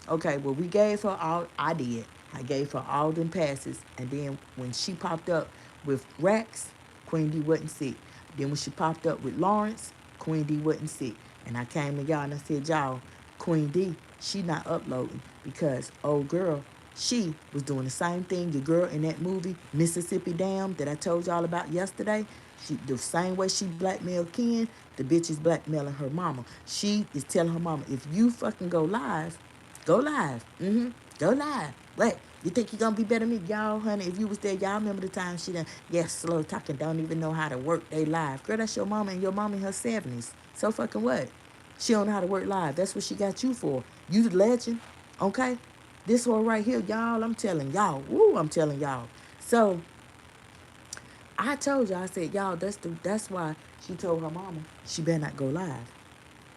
Okay, well we gave her all. I did. I gave her all them passes, and then when she popped up with Rex, Queen D wasn't sick. Then when she popped up with Lawrence, Queen D wasn't sick. And I came to y'all and I said, y'all, Queen D, she not uploading because old girl, she was doing the same thing. Your girl in that movie, Mississippi Dam, that I told y'all about yesterday, the same way she blackmailed Ken, the bitch is blackmailing her mama. She is telling her mama, if you fucking go live, go live. Go live. What? You think you gonna be better than me? Y'all, honey, if you was there, y'all remember the time she done, yes, slow talking, don't even know how to work they live. Girl, that's your mama and your mama in her 70s. So fucking what? She don't know how to work live. That's what she got you for. You the legend. Okay? This one right here, y'all, I'm telling y'all. Woo, I'm telling y'all. So I told y'all, I said, y'all, that's why she told her mama she better not go live.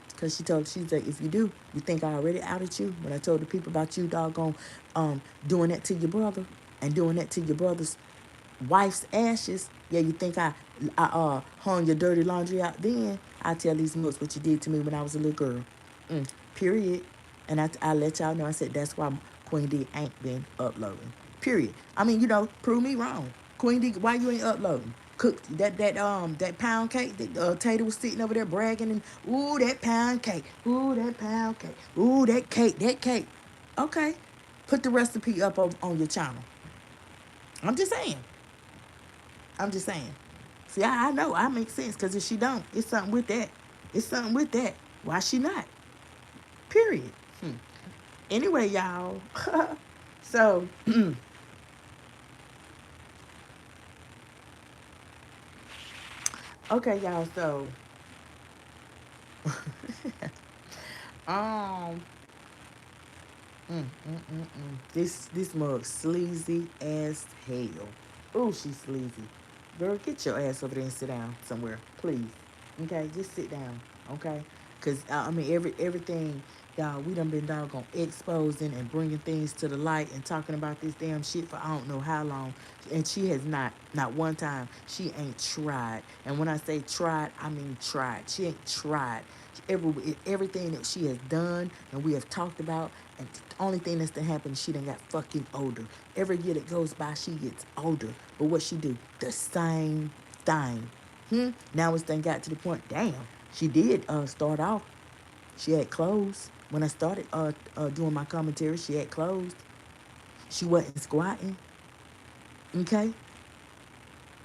Because she said, if you do, you think I already outed you? When I told the people about you, doggone, doing that to your brother and doing that to your brother's wife's ashes. Yeah, you think I hung your dirty laundry out then? I tell these mooks what you did to me when I was a little girl. Period. And I let y'all know, I said, that's why Queen D ain't been uploading. Period. I mean, prove me wrong. Queen D, why you ain't uploading? Cook that pound cake that Tater was sitting over there bragging and ooh, that pound cake, ooh, that pound cake, ooh, that cake. Okay, put the recipe up on your channel. I'm just saying. I'm just saying. See, I know I make sense because if she don't, it's something with that. It's something with that. Why she not? Period. Anyway, y'all. So, okay, y'all. So, um, this mug sleazy as hell. Oh, she's sleazy. Girl, get your ass over there and sit down somewhere, please. Okay, just sit down. Okay, cause I mean everything, y'all. We done been doggone exposing and bringing things to the light and talking about this damn shit for I don't know how long, and she has not one time. She ain't tried, and when I say tried, I mean tried. She ain't tried. Everything that she has done and we have talked about, and the only thing that's to happen, she done got fucking older. Every year that goes by, she gets older. But what she do? The same thing. Now it's done got to the point, damn, she did start off. She had clothes. When I started doing my commentary, she had clothes. She wasn't squatting. Okay?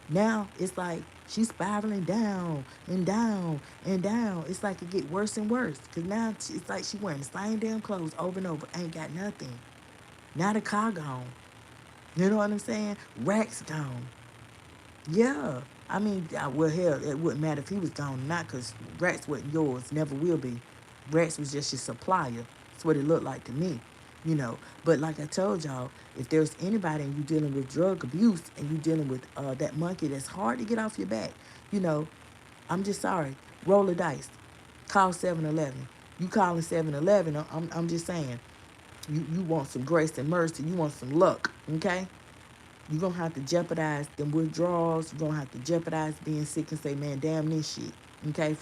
Now it's like she's spiraling down and down and down. It's like it get worse and worse. Cause now it's like she wearing the same damn clothes over and over. Ain't got nothing. Now the car gone. You know what I'm saying? Racks gone. Yeah. I mean, well, hell, it wouldn't matter if he was gone or not, because Rex wasn't yours, never will be. Rex was just your supplier. That's what it looked like to me, you know. But like I told y'all, if there's anybody and you dealing with drug abuse and you dealing with that monkey that's hard to get off your back, you know, I'm just sorry. Roll the dice. Call 7-Eleven. You calling 7-Eleven, I'm just saying, you want some grace and mercy. You want some luck, okay? You're going to have to jeopardize them withdrawals. You're going to have to jeopardize being sick and say, man, damn this shit. Okay?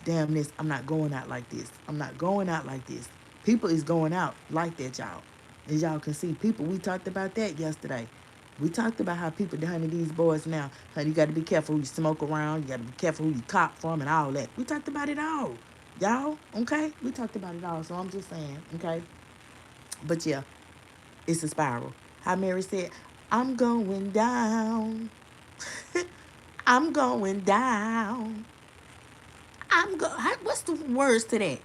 Damn this, I'm not going out like this. I'm not going out like this. People is going out like that, y'all. As y'all can see, people, we talked about that yesterday. We talked about how people, honey, these boys now, honey, you got to be careful who you smoke around. You got to be careful who you cop from and all that. We talked about it all. Y'all, okay? We talked about it all. So I'm just saying, okay? But yeah, it's a spiral. How Mary said, I'm going down. I'm going down. What's the words to that?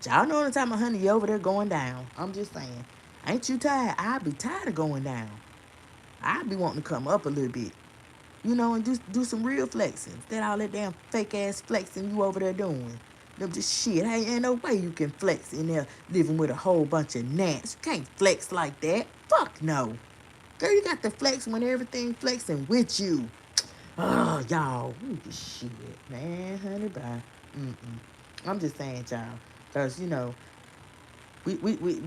Y'all know the time of honey, you over there going down. I'm just saying. Ain't you tired? I be tired of going down. I be wanting to come up a little bit. You know, and do some real flexing. Instead of all that damn fake ass flexing you over there doing. Them just shit. Ain't no way you can flex in there living with a whole bunch of gnats. You can't flex like that. Fuck no. Girl, you got to flex when everything flexing with you. Oh, y'all. Ooh, shit, man, honey, bye. Mm-mm. I'm just saying, y'all. Because, you know, we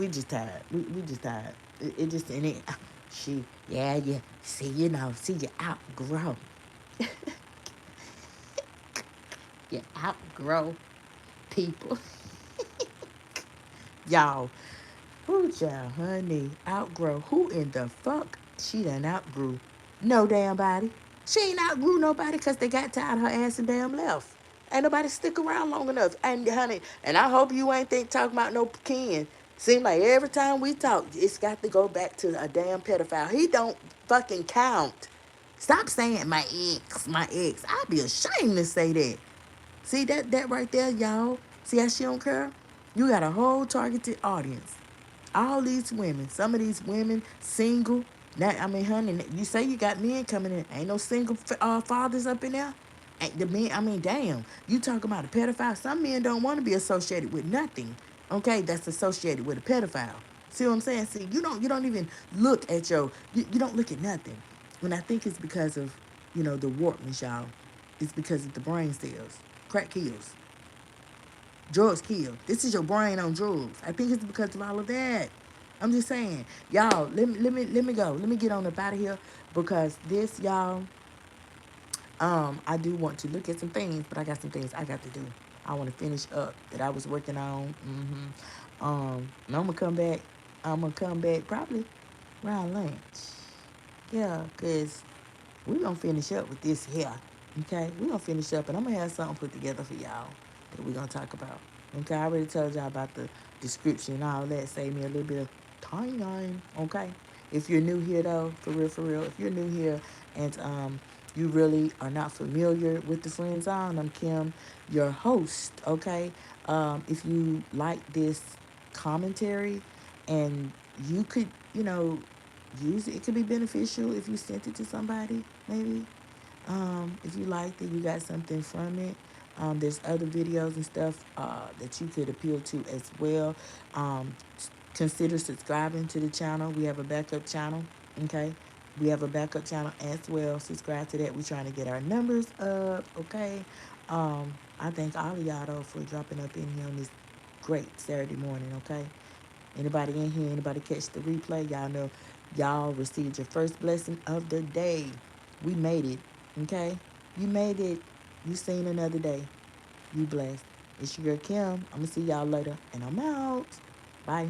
just tired. We just tired. It just, and it, she, yeah. See, you know, see, you outgrow. You outgrow people. Y'all, who child, honey, outgrow? Who in the fuck she done outgrew? No damn body. She ain't outgrew nobody because they got tired of her ass and damn left. Ain't nobody stick around long enough. And honey, and I hope you ain't think talking about no kin. Seem like every time we talk, it's got to go back to a damn pedophile. He don't fucking count. Stop saying my ex, my ex. I'd be ashamed to say that. See that right there, y'all? See how she don't care? You got a whole targeted audience. All these women, some of these women single. Now, I mean, honey, you say you got men coming in. Ain't no single fathers up in there. Ain't the men, I mean, damn. You talking about a pedophile? Some men don't want to be associated with nothing. Okay, that's associated with a pedophile. See what I'm saying? See, you don't even look at you don't look at nothing. And I think it's because of, the warpness, y'all. It's because of the brain cells. Crack kills. Drugs kill. This is your brain on drugs. I think it's because of all of that. I'm just saying, y'all. Let me go. Let me get on up out of here because this, y'all. I do want to look at some things, but I got some things I got to do. I want to finish up that I was working on. And I'm gonna come back. I'm gonna come back probably around lunch. Yeah, cause we're gonna finish up with this here. Okay, we're gonna finish up and I'm gonna have something put together for y'all that we're gonna talk about. Okay, I already told y'all about the description and all that. Save me a little bit of time. Okay. If you're new here though, for real, if you're new here and you really are not familiar with the Friend Zone, I'm Kim, your host. Okay. If you like this commentary and you could, use it. It could be beneficial if you sent it to somebody, maybe. If you liked it, you got something from it. There's other videos and stuff that you could appeal to as well. Um, Consider subscribing to the channel. We have a backup channel. Okay. We have a backup channel as well. Subscribe to that. We're trying to get our numbers up. Okay. I thank all of y'all though for dropping up in here on this great Saturday morning. Okay. Anybody in here, anybody catch the replay, y'all know y'all received your first blessing of the day. We made it, okay? You made it. You seen another day. You blessed. It's your girl Kim. I'm going to see y'all later, and I'm out. Bye.